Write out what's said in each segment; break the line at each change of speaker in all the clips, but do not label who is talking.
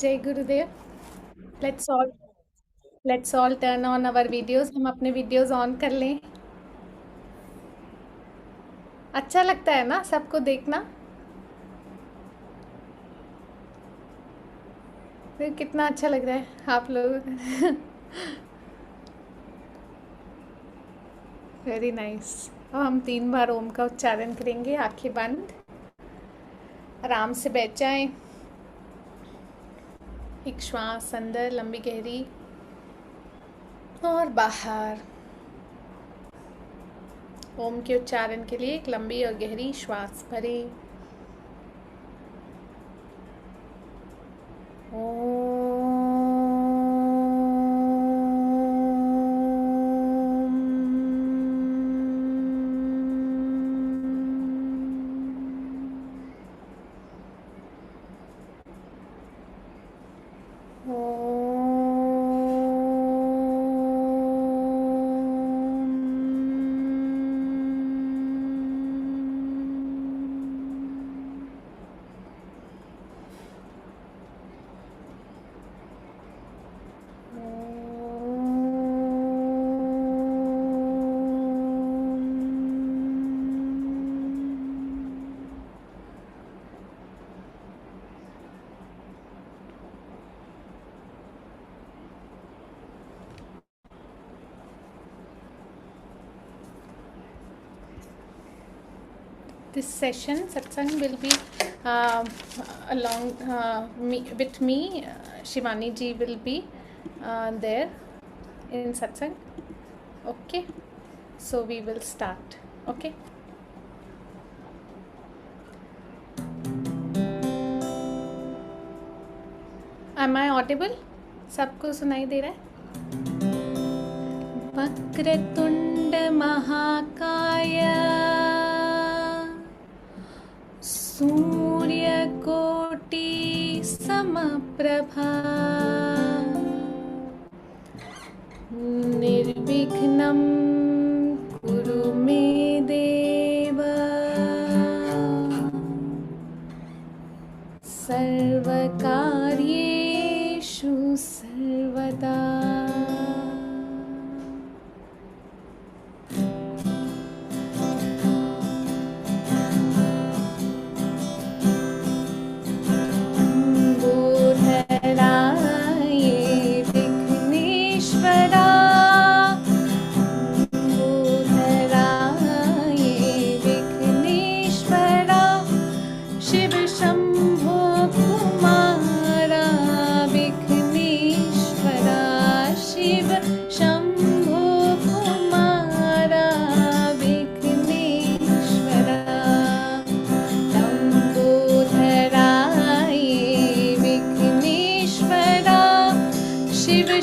जय Gurudev. Let's all let's all turn on our videos. हम अपने वीडियोस ऑन कर लें। अच्छा लगता है ना सबको देखना? फिर कितना अच्छा लग रहा है आप लोग। Very nice. अब हम 3 बार ओम का उच्चारण करेंगे, आंखें बंद। आराम से बैठ जाएं। एक श्वास अंदर लंबी गहरी और बाहर। ओम के उच्चारण के लिए एक लंबी और गहरी श्वास भरें। This session satsang will be along with me. Shivani ji will be there in satsang. Okay, so we will start. Okay. Am I audible? सबको सुनाई दे रहा है? वक्रतुंड महाकाय सूर्यकोटि समप्रभा निर्विघ्नं कुरु मे देव सर्वकार्येषु सर्वदा।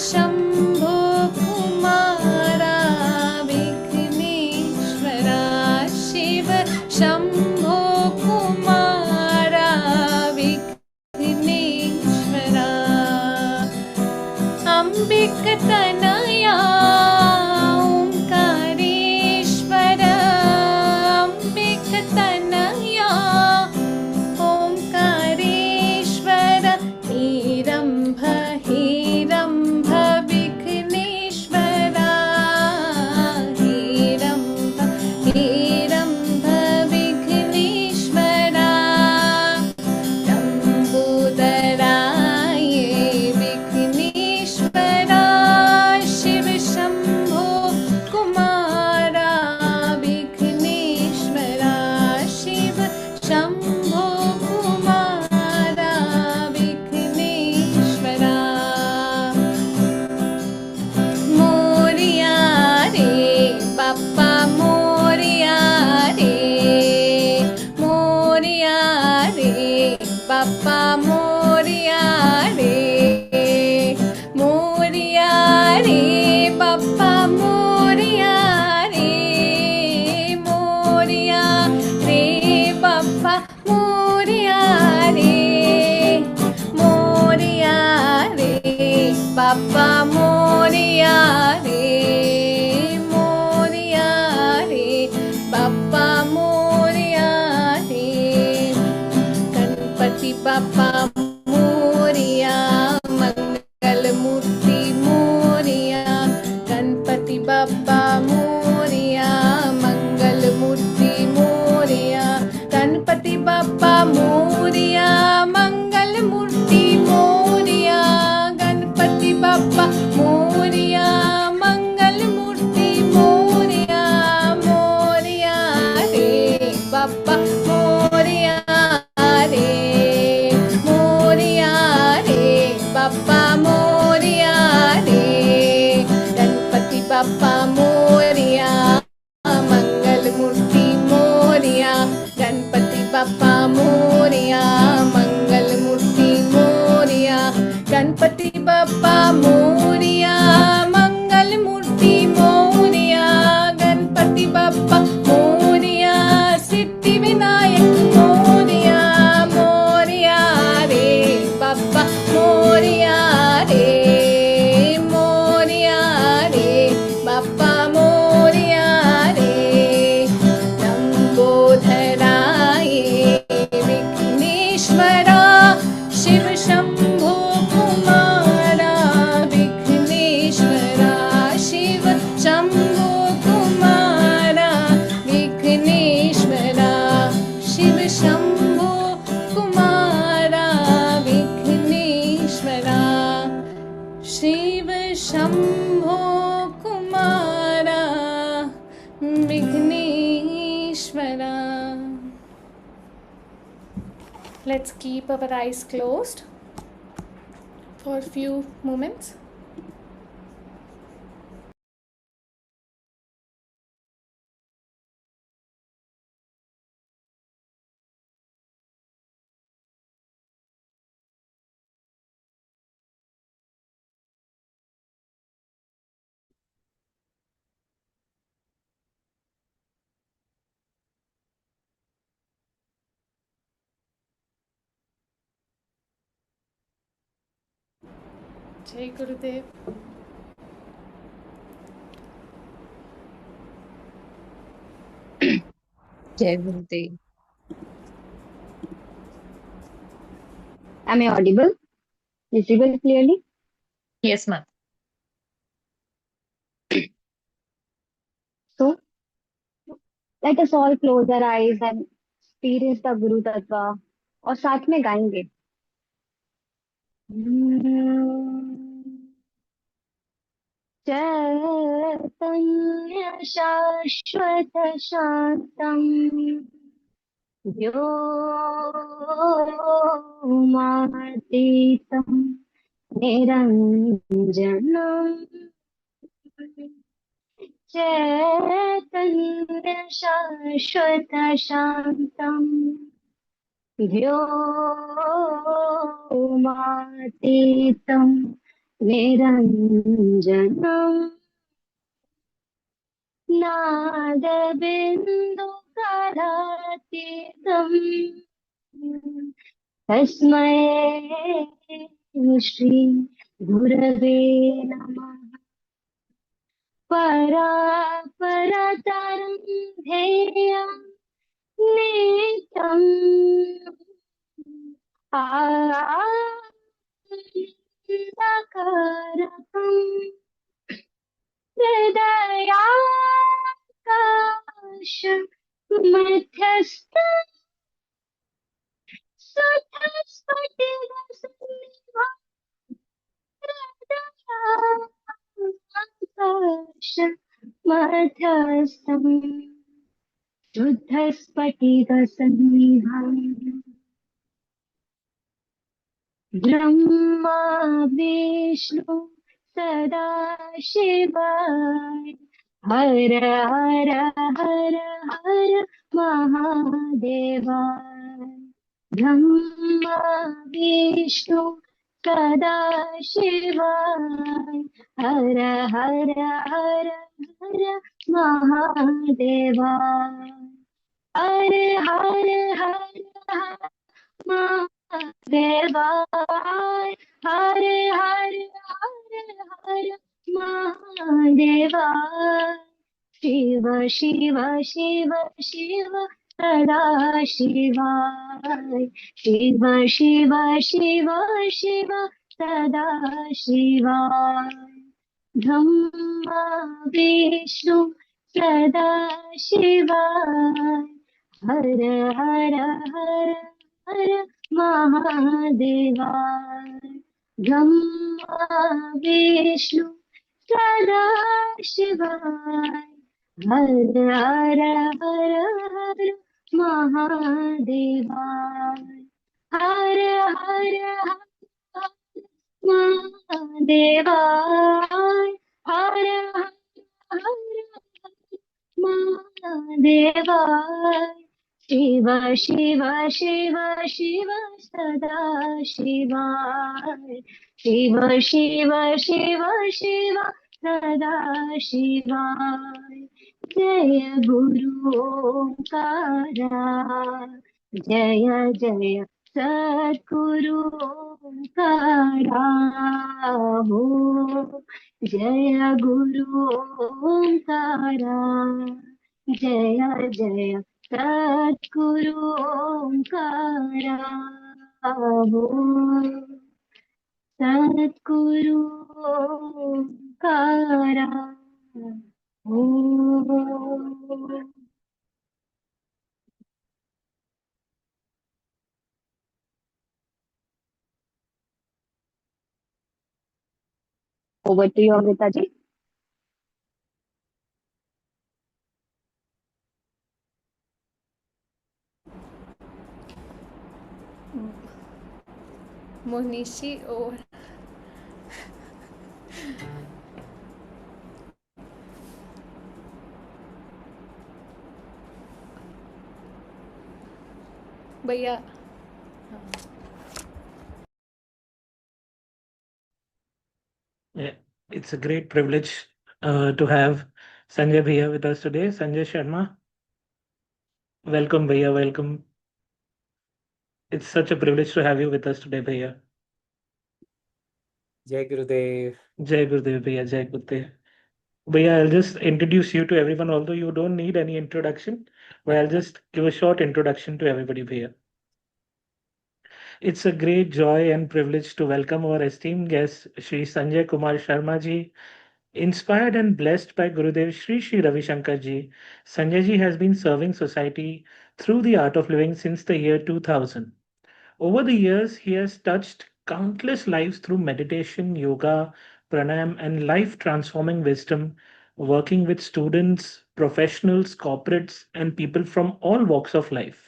शंभो कुमारा विघ्नेश्वरा शिव शंभो कुमारा विघ्नेश्वरा अंबिक तनया ओंकारेश्वर अंबिक तनया ओंकारेश्वर हेरंभ हेरंभ विघ्नेश्वरा हेरंभ हेरंभ विघ्नेश्वरा लंबोदराय विघ्नेश्वरा बाप्पा मोरया रे, मोरया रे, बाप्पा मोरया रे, लंबोदराय Vighneshwara, Shiv Shambho Kumara, Vighneshwara Shiv Shambho Kumara, Vighneshwara Shiv Shambho Kumara, Vighneshwara Shiv Shambho Kumara, Vighneshwara. Let's keep our eyes closed for a few moments. जय गुरुदेव.
Jai Gurudev. Am I audible? Visible clearly?
Yes, ma'am.
So, let us all close our eyes and experience the Guru Tattva और साथ में गाएंगे. चैतन्य शाश्वत शांतम् व्योमातीतम् निरञ्जनम् चैतन्य शाश्वत शांतम् व्योमातीतम् निरञ्जनम् नादबिन्दुकलातीतम् तस्मै श्री गुरवे नमः. परापरतरं ध्येयं नित्यम् आनन्दकारकम् हृदयाकाश मध्यस्थं सुतस्फटिकसन्निभं हृदयाकाश मध्यस्थं शुद्धस्फटिकसन्निभम् ब्रह्मा विष्णु सदा शिवाय हर हर हर हर महादेवाय. ब्रह्मा विष्णु सदा शिवाय हर हर हर हर महादेवाय. हर हर हर हर महादेवाय. हर हर हर हर महादेवाय. शिव शिव शिव शिव सदा शिवाय. शिव शिव शिव शिव सदा शिवाय. ब्रह्मा विष्णु सदा शिवाय हर हर हर हर महादेवाय. ब्रह्मा विष्णु सदा शिवाय हर हर हर हर महादेवाय. हर हर हर महादेवाय. हर हर हर महादेवाय. शिव शिव शिव शिव सदा शिवाय. शिव शिव शिव शिव सदा शिवाय. जय गुरु ओंकारा. जय जय सद्गुरु ओंकारा हो, जय गुरु ओंकारा, जय जय सद्गुरु ओंकारा हो, सद्गुरु ओंकारा हो। Over to you Amrita ji.
मोहनीशी और भैया।
Yeah, it's a great privilege to have Sanjay Bhaiya with us today. Sanjay Sharma, welcome Bhaiya, welcome. It's such a privilege to have you with us today, Bhaiya.
Jai Gurudev.
Jai Gurudev Bhaiya, Jai Gurudev. Bhaiya, I'll just introduce you to everyone, although you don't need any introduction, but I'll just give a short introduction to everybody, Bhaiya. It's a great joy and privilege to welcome our esteemed guest, Shri Sanjay Kumar Sharma ji. Inspired and blessed by Gurudev Sri Ravi Shankar ji, Sanjay ji has been serving society through the art of living since the year 2000. Over the years, he has touched countless lives through meditation, yoga, pranayam, and life transforming wisdom, working with students, professionals, corporates, and people from all walks of life.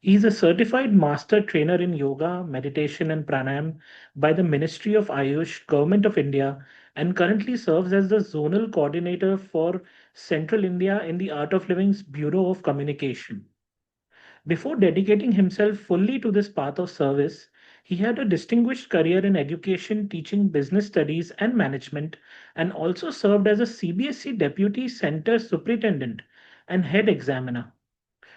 He is a certified master trainer in yoga, meditation, and pranayam by the Ministry of Ayush, Government of India, and currently serves as the zonal coordinator for Central India in the Art of Living's Bureau of Communication. Before dedicating himself fully to this path of service, he had a distinguished career in education, teaching business studies and management, and also served as a CBSE Deputy Center Superintendent and Head Examiner.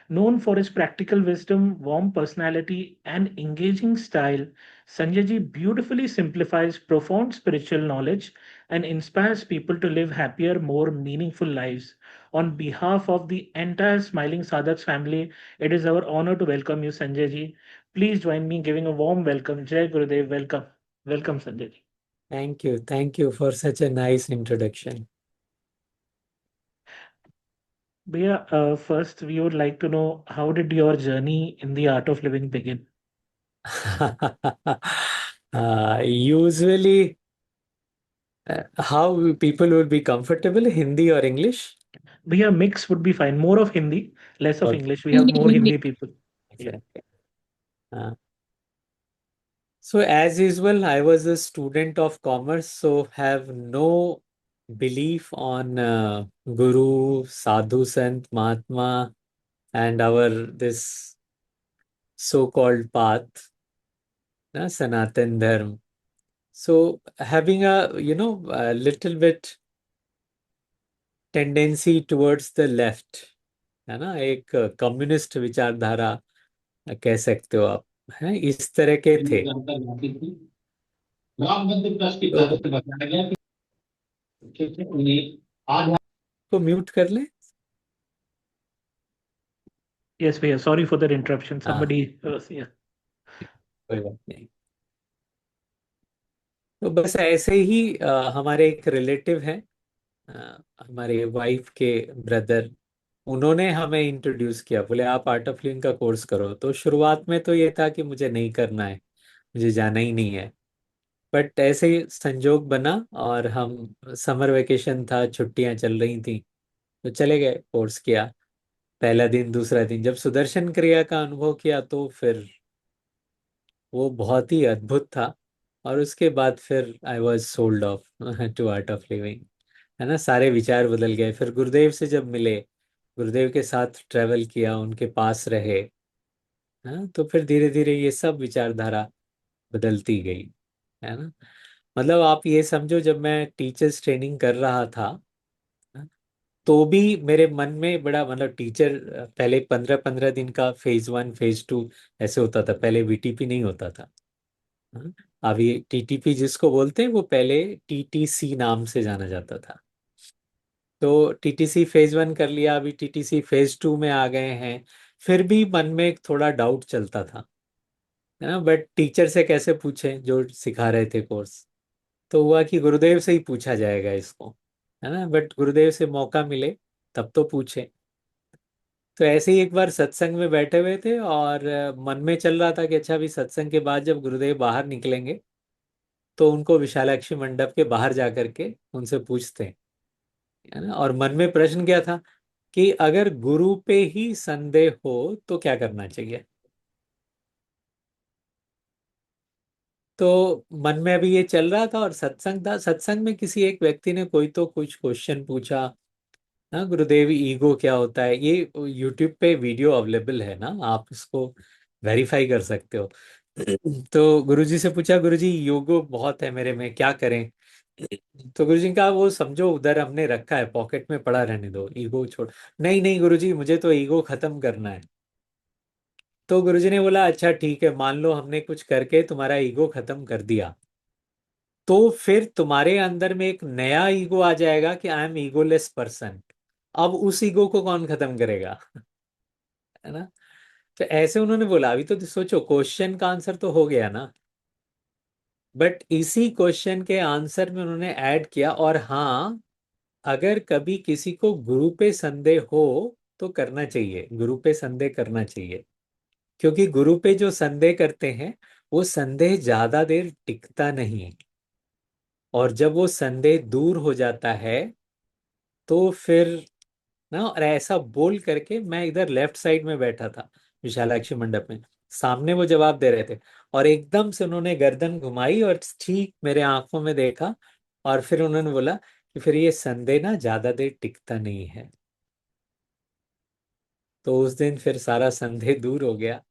Known for his practical wisdom, warm personality, and engaging style, Sanjay ji beautifully simplifies profound spiritual knowledge and inspires people to live happier, more meaningful lives. On behalf of the entire Smiling Sadhaks family, it is our honor to welcome you, Sanjay ji. Please join me in giving a warm welcome. Jai Gurudev, welcome. Welcome, Sanjay ji.
Thank you. Thank you for such a nice introduction.
Bhaiya, first we would like to know, how did your journey in the art of living begin?
Usually, how people would be comfortable, Hindi or English?
Bhaiya, mix would be fine. More of Hindi, less of
Okay.
English. We have more Hindi people. Yeah.
Uh, so as usual, I was a student of commerce, so have no belief on Guru, Sadhu, Sant, Mahatma, and our this so-called path, Sanatan Dharma. So having a little bit tendency towards the left, है ना, एक communist विचारधारा कह सकते हो आप, हैं, इस तरह के थे। तो म्यूट कर ले।
Yes, Bhaiya. Sorry for that interruption.
हाँ,
Somebody, yeah.
कोई बात नहीं। तो बस ऐसे ही हमारे एक रिलेटिव हैं, हमारे वाइफ के ब्रदर, उन्होंने हमें इंट्रोड्यूस किया, बोले आप आर्ट ऑफ लिविंग का कोर्स करो। तो शुरुआत में तो ये था कि मुझे नहीं करना है, मुझे जाना ही नहीं है, बट ऐसे ही संजोग बना और हम, समर वेकेशन था, छुट्टियां चल रही थी, तो चले गए, कोर्स किया। पहला दिन, दूसरा दिन, जब सुदर्शन क्रिया का अनुभव किया तो फिर वो बहुत ही अद्भुत था। और उसके बाद फिर I was sold off to Art of Living, है ना, सारे विचार बदल गए। फिर गुरुदेव से जब मिले, गुरुदेव के साथ ट्रेवल किया, उनके पास रहे, हाँ, तो फिर धीरे धीरे ये सब विचारधारा बदलती गई, है ना। मतलब आप ये समझो, जब मैं टीचर्स ट्रेनिंग कर रहा था, हाँ, तो भी मेरे मन में बड़ा, मतलब टीचर, पहले 15-15 दिन का फेज 1 फेज 2 ऐसे होता था, पहले वीटीपी नहीं होता था। हाँ, अभी टीटीपी जिसको बोलते हैं वो पहले टीटीसी नाम से जाना जाता था। तो टीटीसी फेज 1 कर लिया, अभी टीटीसी फेज 2 में आ गए हैं। फिर भी मन में एक थोड़ा डाउट चलता था, है ना, बट टीचर से कैसे पूछें जो सिखा रहे थे कोर्स। तो हुआ कि गुरुदेव से ही पूछा जाएगा इसको, है ना, बट गुरुदेव से मौका मिले तब तो पूछे। तो ऐसे ही एक बार सत्संग में बैठे हुए थे और मन में चल रहा था कि अच्छा अभी सत्संग के बाद जब गुरुदेव बाहर निकलेंगे तो उनको विशालाक्षी मंडप के बाहर जा करके उनसे पूछते हैं, है ना। और मन में प्रश्न क्या था कि अगर गुरु पे ही संदेह हो तो क्या करना चाहिए। तो मन में अभी ये चल रहा था और सत्संग था, सत्संग में किसी एक व्यक्ति ने कोई तो कुछ क्वेश्चन पूछा। हाँ, गुरुदेव ईगो क्या होता है, ये यूट्यूब पे वीडियो अवेलेबल है ना, आप इसको वेरीफाई कर सकते हो। तो गुरुजी से पूछा, गुरुजी ईगो बहुत है मेरे में, क्या करें। तो गुरुजी ने कहा वो समझो उधर हमने रखा है, पॉकेट में पड़ा रहने दो, ईगो छोड़। नहीं नहीं गुरुजी, मुझे तो ईगो खत्म करना है। तो गुरुजी ने बोला अच्छा ठीक है, मान लो हमने कुछ करके तुम्हारा ईगो खत्म कर दिया, तो फिर तुम्हारे अंदर में एक नया ईगो आ जाएगा कि आई एम ईगोलेस पर्सन। अब उस ईगो को कौन खत्म करेगा, है ना। तो ऐसे उन्होंने बोला। अभी तो सोचो क्वेश्चन का आंसर तो हो गया ना, बट इसी क्वेश्चन के आंसर में उन्होंने ऐड किया, और हाँ, अगर कभी किसी को गुरु पे संदेह हो तो करना चाहिए, गुरु पे संदेह करना चाहिए। क्योंकि गुरु पे जो संदेह करते हैं वो संदेह ज्यादा देर टिकता नहीं है, और जब वो संदेह दूर हो जाता है तो फिर ना। और ऐसा बोल करके मैं इधर लेफ्ट साइड में बैठा था विशालाक्षी मंडप में, सामने वो जवाब दे रहे थे, और एकदम से उन्होंने गर्दन घुमाई और ठीक मेरे आंखों में देखा, और फिर उन्होंने बोला कि फिर ये संदेह ना ज्यादा देर टिकता नहीं है। तो उस दिन फिर सारा संदेह दूर हो गया,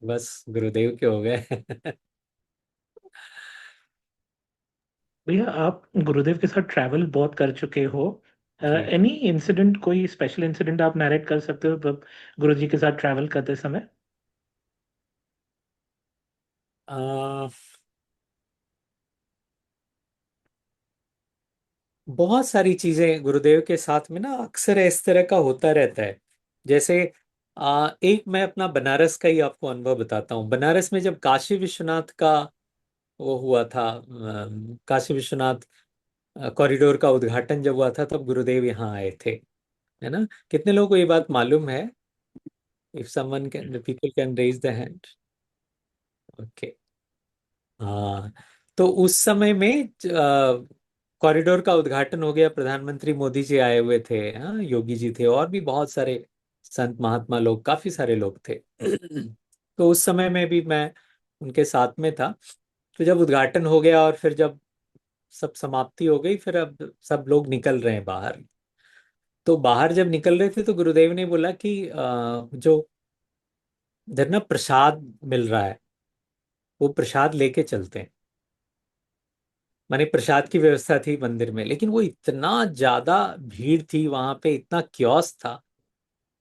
बस गुरुदेव के हो गए।
भैया आप गुरुदेव के साथ ट्रैवल बहुत कर चुके हो,
जी।
एनी इंसिडेंट, कोई स्पेशल इंसिडेंट आप नरेट कर सकते हो गुरु जी के साथ ट्रैवल करते समय?
आ, बहुत सारी चीजें गुरुदेव के साथ में ना अक्सर इस तरह का होता रहता है। जैसे एक मैं अपना बनारस का ही आपको अनुभव बताता हूँ। बनारस में जब काशी विश्वनाथ का वो हुआ था, काशी विश्वनाथ कॉरिडोर का उद्घाटन जब हुआ था तब गुरुदेव यहाँ आए थे, है ना। कितने लोगों को ये बात मालूम है? If someone can, people can raise the hand. Okay. हाँ, तो उस समय में कॉरिडोर का उद्घाटन हो गया, प्रधानमंत्री मोदी जी आए हुए थे, हाँ, योगी जी थे, और भी बहुत सारे संत महात्मा लोग, काफी सारे लोग थे। तो उस समय में भी मैं उनके साथ में था। तो जब उद्घाटन हो गया और फिर जब सब समाप्ति हो गई, फिर अब सब लोग निकल रहे हैं बाहर। तो बाहर जब निकल रहे थे तो गुरुदेव ने बोला कि जो इधर ना प्रसाद मिल रहा है वो प्रसाद लेके चलते हैं। माने प्रसाद की व्यवस्था थी मंदिर में, लेकिन वो इतना ज्यादा भीड़ थी वहां पे, इतना क्योस था,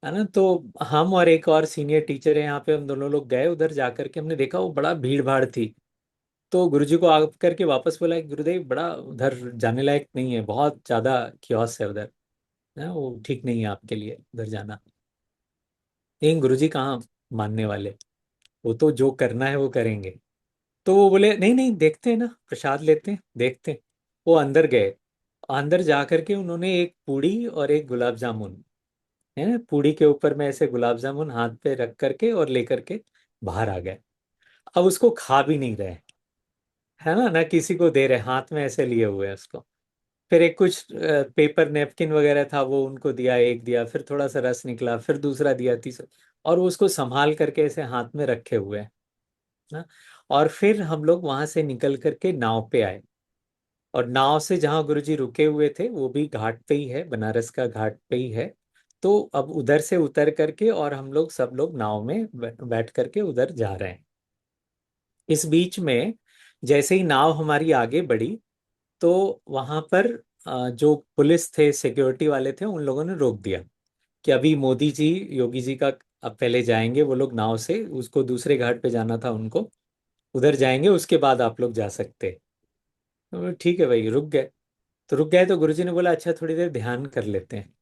है ना। तो हम और एक और सीनियर टीचर है यहाँ पे, हम दोनों लोग गए उधर जाकर के, हमने देखा वो बड़ा भीड़ भाड़ थी। तो गुरुजी को आकर के वापस बोला कि गुरुदेव बड़ा उधर जाने लायक नहीं है, बहुत ज्यादा क्योस है उधर, है वो ठीक नहीं है आपके लिए उधर जाना। लेकिन गुरुजी कहाँ मानने वाले, वो तो जो करना है वो करेंगे। तो वो बोले नहीं नहीं, देखते हैं ना, प्रसाद लेते हैं, देखते हैं। वो अंदर गए, अंदर जा करके उन्होंने एक पूड़ी और एक गुलाब जामुन, है ना, पूड़ी के ऊपर में ऐसे गुलाब जामुन हाथ पे रख करके और लेकर के बाहर आ गए। अब उसको खा भी नहीं रहे, है ना, ना किसी को दे रहे, हाथ में ऐसे लिए हुए हैं उसको। फिर एक कुछ पेपर नेपकिन वगैरह था, वो उनको दिया, एक दिया, फिर थोड़ा सा रस निकला, फिर दूसरा दिया, तीसरा, और वो उसको संभाल करके ऐसे हाथ में रखे हुए हैं ना। और फिर हम लोग वहां से निकल करके नाव पे आए, और नाव से जहाँ गुरुजी रुके हुए थे वो भी घाट पे ही है, बनारस का घाट पे ही है। तो अब उधर से उतर करके और हम लोग सब लोग नाव में बैठ करके उधर जा रहे हैं। इस बीच में जैसे ही नाव हमारी आगे बढ़ी तो वहां पर जो पुलिस थे, सिक्योरिटी वाले थे, उन लोगों ने रोक दिया कि अभी मोदी जी, योगी जी का अब पहले जाएंगे वो लोग नाव से, उसको दूसरे घाट पे जाना था उनको। उधर जाएंगे, उसके बाद आप लोग जा सकते हैं। तो बोले, ठीक है भाई, रुक गए। तो रुक गए तो गुरुजी ने बोला अच्छा थोड़ी देर ध्यान कर लेते हैं।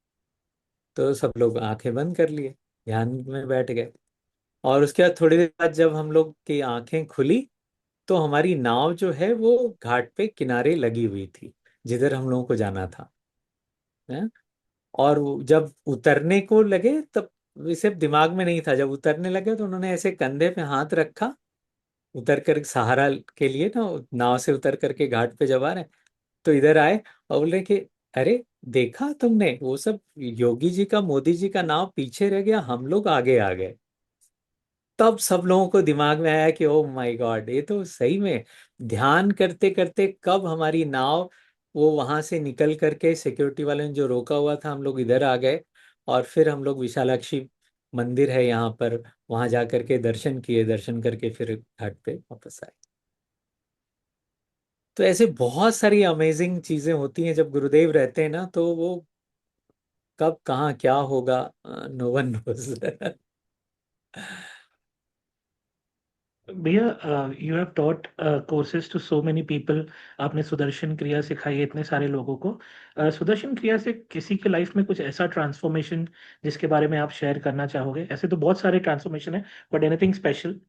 तो सब लोग आंखें बंद कर लिए, ध्यान में बैठ गए। और उसके बाद थोड़ी देर बाद जब हम लोग की आंखें खुली, तो हमारी नाव जो है वो घाट पे किनारे लगी हुई थी, जिधर हम लोगों को जाना था। हैं? और जब उतरने को लगे तब, इसे दिमाग में नहीं था, जब उतरने लगे तो उन्होंने ऐसे कंधे पे हाथ रखा, उतर कर सहारा के लिए ना, नाव से उतर करके घाट पे जब आ रहे, तो इधर आए और बोले कि अरे देखा तुमने, वो सब योगी जी का, मोदी जी का नाव पीछे रह गया, हम लोग आगे आ गए। तब सब लोगों को दिमाग में आया कि ओ माय गॉड, ये तो सही में ध्यान करते करते कब हमारी नाव वो वहां से निकल करके, सिक्योरिटी वाले ने जो रोका हुआ था, हम लोग इधर आ गए। और फिर हम लोग विशालाक्षी मंदिर है यहाँ पर, वहां जा करके दर्शन किए, दर्शन करके फिर घाट पे वापस आए। तो ऐसे बहुत सारी अमेजिंग चीजें होती हैं जब गुरुदेव रहते हैं ना, तो वो कब कहाँ क्या होगा, नो वन नोज।
भैया, you have taught courses to so many people. आपने सुदर्शन क्रिया सिखाई है इतने सारे लोगों को। सुदर्शन क्रिया से किसी के लाइफ में कुछ ऐसा ट्रांसफॉर्मेशन जिसके बारे में आप शेयर करना चाहोगे? ऐसे तो बहुत सारे ट्रांसफॉर्मेशन है, बट एनीथिंग स्पेशल?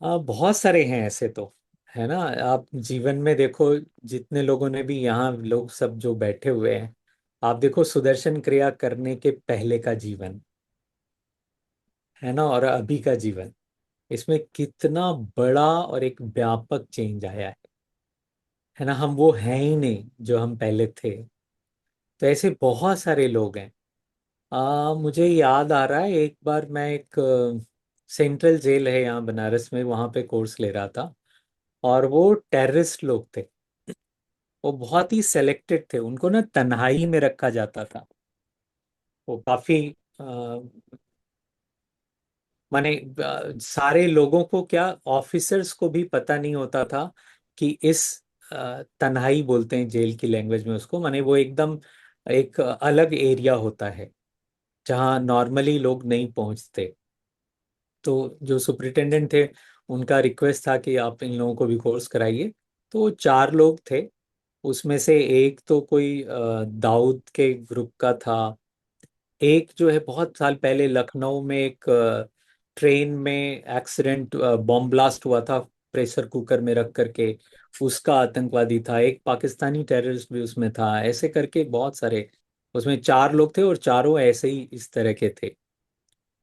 बहुत सारे हैं ऐसे तो, है ना। आप जीवन में देखो, जितने लोगों ने भी, यहाँ लोग सब जो बैठे हुए हैं, आप देखो सुदर्शन क्रिया करने के पहले का जीवन, है ना, और अभी का जीवन, इसमें कितना बड़ा और एक व्यापक चेंज आया है ना। हम वो हैं ही नहीं जो हम पहले थे। तो ऐसे बहुत सारे लोग हैं। मुझे याद आ रहा है, एक बार मैं एक सेंट्रल जेल है यहाँ बनारस में, वहाँ पे कोर्स ले रहा था। और वो टेररिस्ट लोग थे, वो बहुत ही सेलेक्टेड थे, उनको ना तन्हाई में रखा जाता था। वो काफी अ, माने सारे लोगों को, क्या ऑफिसर्स को भी पता नहीं होता था कि इस तन्हाई बोलते हैं जेल की लैंग्वेज में उसको, माने वो एकदम एक अलग एरिया होता है जहाँ नॉर्मली लोग नहीं पहुंचते। तो जो सुपरिटेंडेंट थे, उनका रिक्वेस्ट था कि आप इन लोगों को भी कोर्स कराइए। तो वो चार लोग थे, उसमें से एक तो कोई दाऊद के ग्रुप का था। एक जो है बहुत साल पहले लखनऊ में एक ट्रेन में एक्सीडेंट, बॉम्ब ब्लास्ट हुआ था प्रेशर कुकर में रख करके, उसका आतंकवादी था। एक पाकिस्तानी टेररिस्ट भी उसमें था। ऐसे करके बहुत सारे, उसमें चार लोग थे और चारों ऐसे ही इस तरह के थे।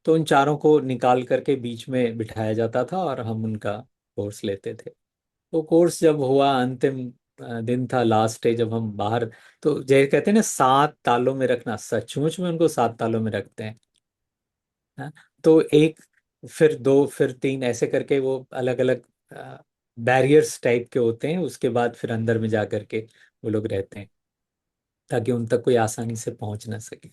तो उन चारों को निकाल करके बीच में बिठाया जाता था और हम उनका कोर्स लेते थे। वो कोर्स जब हुआ, अंतिम दिन था, लास्ट डे, जब हम बाहर, तो जैसे कहते हैं ना, सात तालों में रखना, सचमुच में उनको सात तालों में रखते हैं। हाँ? तो एक, फिर दो, फिर तीन, ऐसे करके वो अलग अलग बैरियर्स टाइप के होते हैं, उसके बाद फिर अंदर में जा करके वो लोग रहते हैं, ताकि उन तक कोई आसानी से पहुंच ना सके।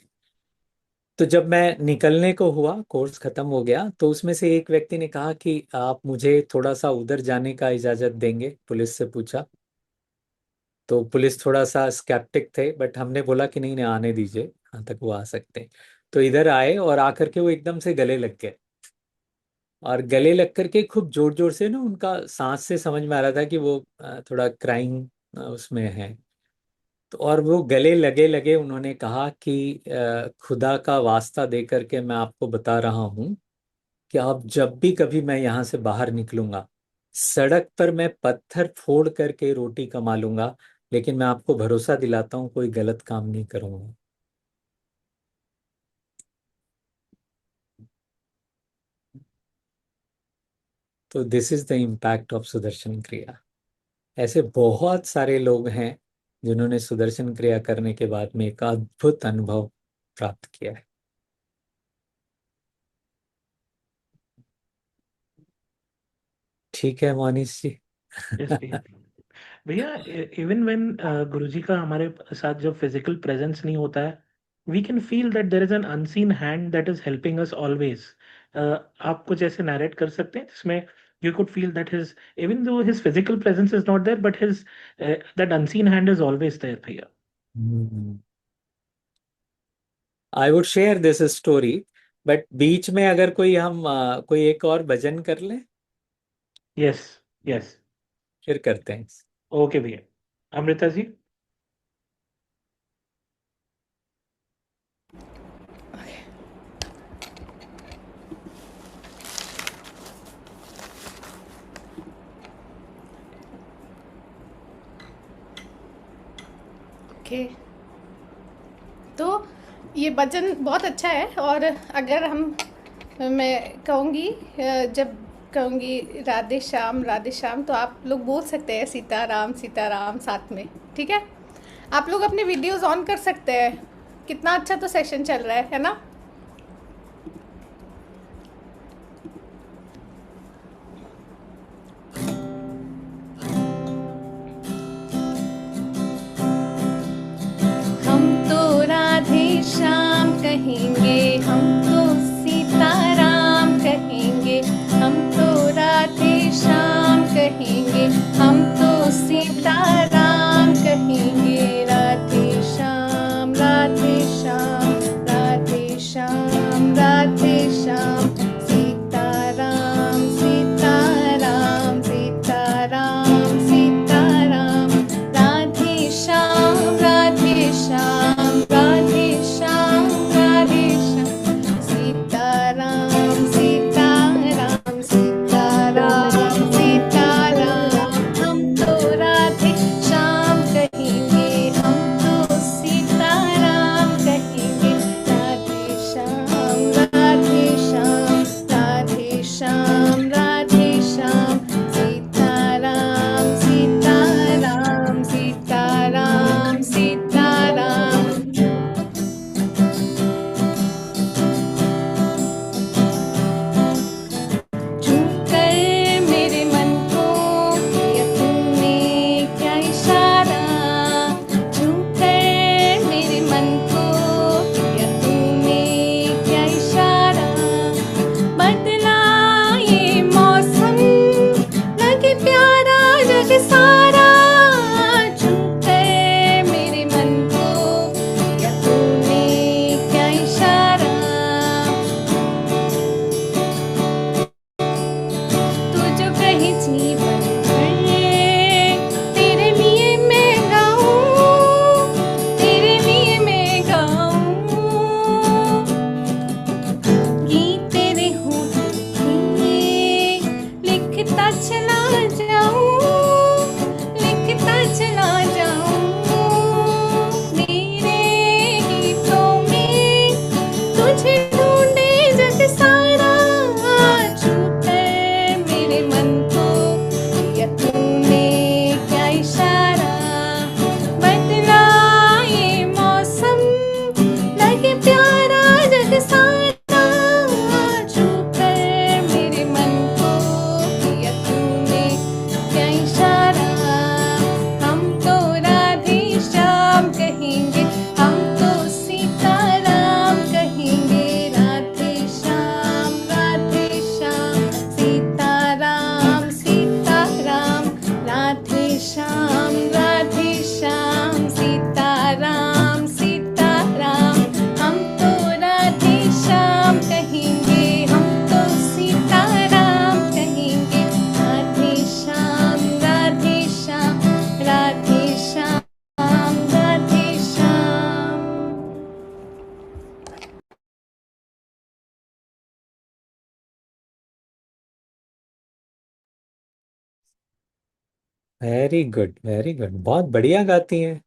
तो जब मैं निकलने को हुआ, कोर्स खत्म हो गया, तो उसमें से एक व्यक्ति ने कहा कि आप मुझे थोड़ा सा उधर जाने का इजाजत देंगे, पुलिस से पूछा। तो पुलिस थोड़ा सा स्केप्टिक थे, बट हमने बोला कि नहीं नहीं, आने दीजिए, यहाँ तक वो आ सकते हैं। तो इधर आए और आकर के वो एकदम से गले लग गए। और गले लग करके खूब जोर जोर से ना, उनका सांस से समझ में आ रहा था कि वो थोड़ा क्राइंग उसमें है। तो और वो गले लगे लगे उन्होंने कहा कि खुदा का वास्ता दे करके मैं आपको बता रहा हूँ कि अब जब भी कभी मैं यहाँ से बाहर निकलूंगा, सड़क पर मैं पत्थर फोड़ करके रोटी कमा लूंगा, लेकिन मैं आपको भरोसा दिलाता हूँ कोई गलत काम नहीं करूंगा। तो this is the impact of Sudarshan क्रिया। ऐसे बहुत सारे लोग हैं जिन्होंने सुदर्शन क्रिया करने के बाद में एक अद्भुत अनुभव प्राप्त किया है। ठीक है मोनिश जी।
यस भैया। भैया, इवन व्हेन गुरुजी का हमारे साथ जब फिजिकल प्रेजेंस नहीं होता है, we can feel that there is an unseen hand that is helping us always. आप कुछ ऐसे नरेट कर सकते हैं जिसमें you could feel that his, even though his physical presence is not there, but his that unseen hand is always there भैया?
I would share this story, but बीच में अगर कोई हम कोई एक और भजन कर ले।
Yes, yes.
फिर करते हैं।
ओके भैया। अमृता जी।
ओके, तो ये भजन बहुत अच्छा है। और अगर हम मैं कहूँगी जब कहूँगी राधे श्याम, तो आप लोग बोल सकते हैं सीताराम साथ में। ठीक है, आप लोग अपने वीडियोस ऑन कर सकते हैं। कितना अच्छा तो सेशन चल रहा है ना। हम तो राधे श्याम कहेंगे, हम तो सीताराम कहेंगे, हम तो राधे श्याम कहेंगे, हम तो सीताराम कहेंगे। राधे श्याम राधे श्याम राधे श्याम राधे श्याम, सीताराम सीताराम सीताराम सीताराम, राधे श्याम राधे श्याम राधे श्याम राधे श्याम, सीताराम सीताराम सीताराम सीताराम। हम तो राधे श्याम कहेंगे, हम तो सीताराम कहेंगे। राधे श्याम राधे श्याम राधे श्याम राधे श्याम, सीताराम सीताराम सीताराम सीताराम। छूकर मेरे मन को किया तूने क्या इशारा, छूकर मेरे मन को किया तूने क्या इशारा। बदला ये मौसम, लगे प्यारा जग सारा, छूकर मेरे मन को किया तूने क्या इशारा। तू जो कहे जीवन भर, तेरे लिए मैं गाऊं, तेरे लिए मैं गाऊं। गीत तेरे होठों पे लिखता चला जाऊं, लिखता चला जाऊं। मेरे गीतों में तुझे ढूंढे जग सारा, छूकर मेरे मन को किया तूने क्या इशारा। बदला ये मौसम, लगे प्यारा जग सारा, छूकर मेरे मन को किया तूने क्या इशारा। हम तो राधे श्याम कहेंगे, हम तो सीताराम कहेंगे। राधे श्याम सीताराम सीताराम, राधे श्याम सीताराम सीताराम। हम तो राधे श्याम कहेंगे, हम तो सीताराम कहेंगे। Radhe Shyam Radhe Shyam Radhe Shyam Radhe Shyam.
Very good, very good, बहुत बढ़िया गाती हैं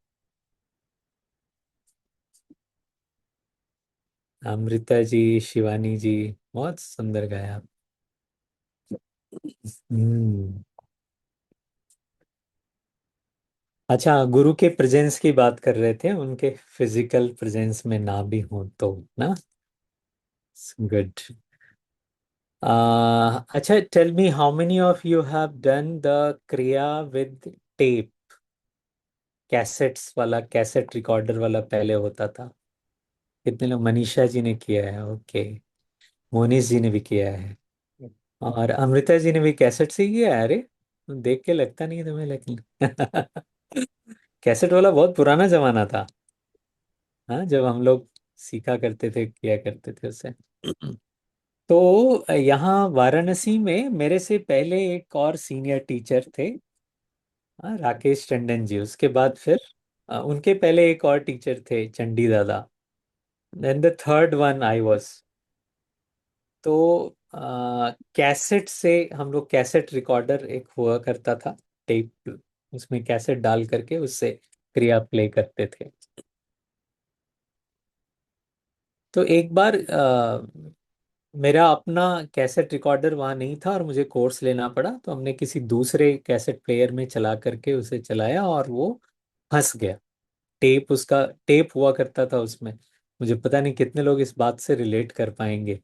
अमृता जी, शिवानी जी। बहुत सुंदर गाया। हम्म। अच्छा, गुरु के प्रेजेंस की बात कर रहे थे, उनके फिजिकल प्रेजेंस में ना भी हो तो ना। गुड। अच्छा, tell me how many of you have done the kriya with tape, cassettes वाला, कैसेट रिकॉर्डर वाला पहले होता था। कितने लोग? मनीषा जी ने किया है, ओके। मोनिश जी ने भी किया है, और अमृता जी ने भी कैसेट से ही किया है। अरे, देख के लगता नहीं है तुम्हें, लेकिन कैसेट वाला बहुत पुराना जमाना था। हाँ, जब हम लोग सीखा करते थे, किया करते थे उससे। तो यहाँ वाराणसी में मेरे से पहले एक और सीनियर टीचर थे, राकेश टंडन जी। उसके बाद फिर उनके पहले एक और टीचर थे, Chandi Dada. Then the third one I was. तो कैसेट से हम लोग, कैसेट रिकॉर्डर एक हुआ करता था, टेप, उसमें कैसेट डाल करके उससे क्रिया प्ले करते थे। तो एक बार मेरा अपना कैसेट रिकॉर्डर वहाँ नहीं था और मुझे कोर्स लेना पड़ा, तो हमने किसी दूसरे कैसेट प्लेयर में चला करके उसे चलाया और वो फंस गया। टेप, उसका टेप हुआ करता था उसमें। मुझे पता नहीं कितने लोग इस बात से रिलेट कर पाएंगे।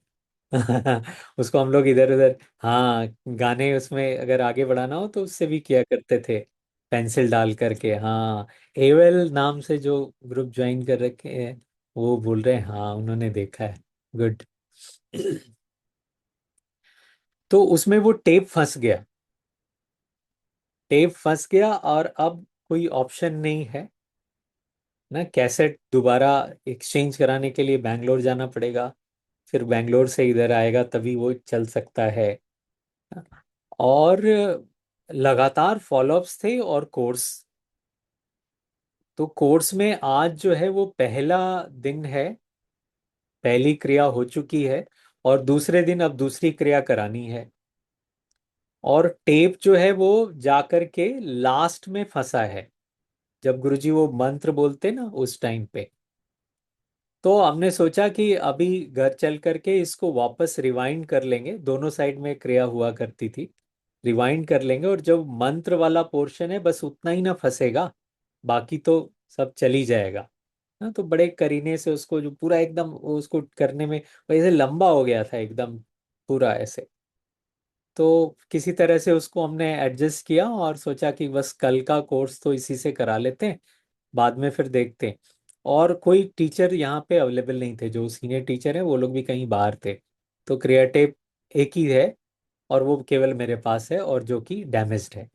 उसको हम लोग इधर उधर, हाँ, गाने उसमें अगर आगे बढ़ाना हो तो उससे भी किया करते थे, पेंसिल डाल करके। हाँ, एवेल नाम से जो ग्रुप ज्वाइन कर रखे हैं, वो बोल रहे हैं, हाँ उन्होंने देखा है। गुड। तो उसमें वो टेप फंस गया। टेप फंस गया और अब कोई ऑप्शन नहीं है ना, कैसेट दोबारा एक्सचेंज कराने के लिए बैंगलोर जाना पड़ेगा, फिर बैंगलोर से इधर आएगा तभी वो चल सकता है। और लगातार फॉलोअप्स थे और कोर्स। तो कोर्स में आज जो है वो पहला दिन है, पहली क्रिया हो चुकी है, और दूसरे दिन अब दूसरी क्रिया करानी है। और टेप जो है वो जाकर के लास्ट में फंसा है, जब गुरुजी वो मंत्र बोलते ना उस टाइम पे। तो हमने सोचा कि अभी घर चल करके इसको वापस रिवाइंड कर लेंगे, दोनों साइड में क्रिया हुआ करती थी, रिवाइंड कर लेंगे, और जो मंत्र वाला पोर्शन है बस उतना ही ना फंसेगा, बाकी तो सब चल ही जाएगा। हाँ, तो बड़े करीने से उसको जो पूरा एकदम उसको करने में वैसे लंबा हो गया था एकदम, पूरा ऐसे। तो किसी तरह से उसको हमने एडजस्ट किया और सोचा कि बस कल का कोर्स तो इसी से करा लेते हैं, बाद में फिर देखते हैं। और कोई टीचर यहाँ पे अवेलेबल नहीं थे, जो सीनियर टीचर है वो लोग भी कहीं बाहर थे। तो क्रिएटिव एक ही है, और वो केवल मेरे पास है, और जो कि डैमेज्ड है।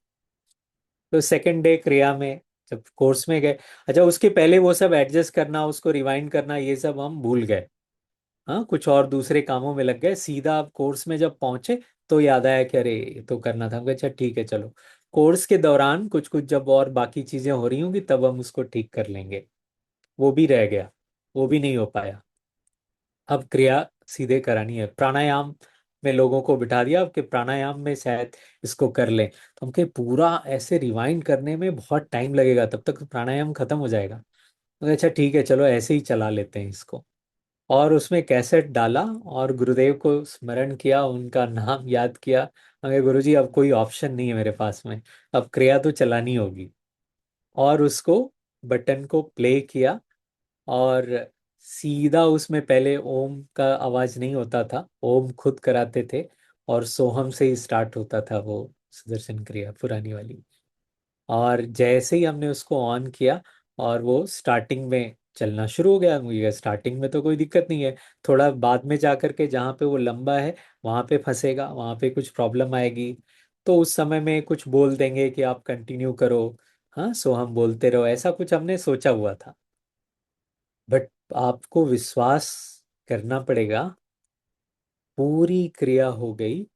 तो सेकेंड डे क्रिया में जब कोर्स में गए, अच्छा उसके पहले वो सब एडजस्ट करना, उसको रिवाइंड करना, ये सब हम भूल गए। हाँ, कुछ और दूसरे कामों में लग गए। सीधा कोर्स में जब पहुंचे तो याद आया कि अरे ये तो करना था। हम कहा, अच्छा ठीक है चलो, कोर्स के दौरान कुछ कुछ जब और बाकी चीजें हो रही होंगी तब हम उसको ठीक कर लेंगे। वो भी रह गया, वो भी नहीं हो पाया। अब क्रिया सीधे करानी है। प्राणायाम में लोगों को बिठा दिया, अब कि प्राणायाम में शायद इसको कर लें। तो हम कहे पूरा ऐसे रिवाइंड करने में बहुत टाइम लगेगा, तब तक तो प्राणायाम खत्म हो जाएगा। तो अच्छा ठीक है चलो ऐसे ही चला लेते हैं इसको। और उसमें कैसेट डाला और गुरुदेव को स्मरण किया, उनका नाम याद किया। हमें गुरुजी अब कोई ऑप्शन नहीं है मेरे पास में, अब क्रिया तो चलानी होगी। और उसको बटन को प्ले किया, और सीधा उसमें पहले ओम का आवाज नहीं होता था, ओम खुद कराते थे, और सोहम से ही स्टार्ट होता था वो सुदर्शन क्रिया पुरानी वाली। और जैसे ही हमने उसको ऑन किया और वो स्टार्टिंग में चलना शुरू हो गया, मुझे स्टार्टिंग में तो कोई दिक्कत नहीं है, थोड़ा बाद में जा करके जहाँ पे वो लंबा है वहाँ पे फंसेगा, वहाँ पे कुछ प्रॉब्लम आएगी। तो उस समय में कुछ बोल देंगे कि आप कंटिन्यू करो, हाँ सो हम बोलते रहो, ऐसा कुछ हमने सोचा हुआ था। बट आपको विश्वास करना पड़ेगा, पूरी क्रिया हो गई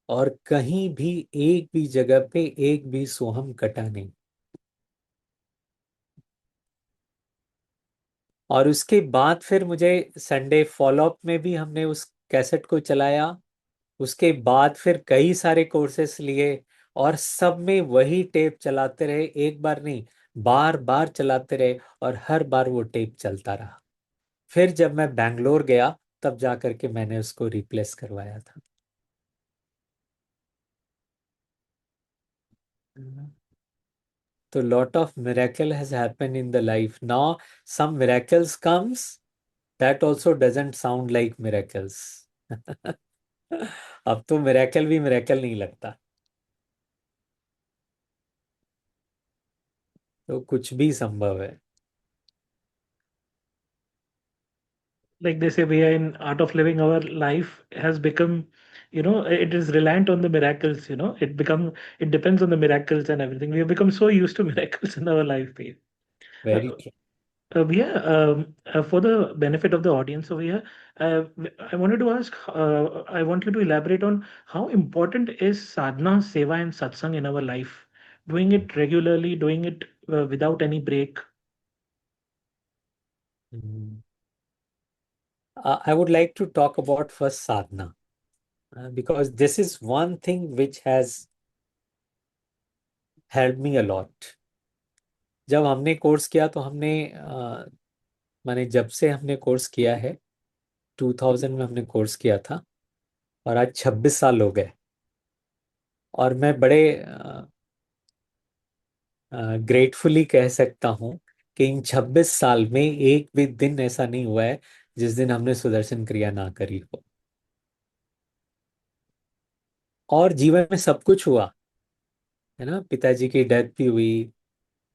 और कहीं भी एक भी जगह पे एक भी सोहम कटा नहीं। और उसके बाद फिर मुझे संडे फॉलोअप में भी हमने उस कैसेट को चलाया। उसके बाद फिर कई सारे कोर्सेस लिए, और सब में वही टेप चलाते रहे, एक बार नहीं, बार बार चलाते रहे, और हर बार वो टेप चलता रहा। फिर जब मैं बैंगलोर गया तब जा करके मैंने उसको रिप्लेस करवाया था। तो lot of miracle has happened in the life. Now some miracles comes that also doesn't sound like miracles. अब तो मिरेकल भी मिरेकल नहीं लगता, तो कुछ भी संभव है।
Like they say, we are in art of living. Our life has become, it is reliant on the miracles. It depends on the miracles and everything. We have become so used to miracles in our life.
Very true.
Bhaiya, for the benefit of the audience over here, I wanted to ask, I want you to elaborate on how important is sadhana, seva, and satsang in our life? Doing it regularly, doing it without any break.
Mm. I would like to talk about first sadhana, because this is one thing which has helped me a lot. जब हमने course किया तो हमने माने जब से हमने course किया है, 2000 में हमने कोर्स किया था, और आज 26 साल हो गए। और मैं बड़े ग्रेटफुली कह सकता हूँ कि इन 26 साल में एक भी दिन ऐसा नहीं हुआ है जिस दिन हमने सुदर्शन क्रिया ना करी हो। और जीवन में सब कुछ हुआ है ना, पिताजी की डेथ भी हुई,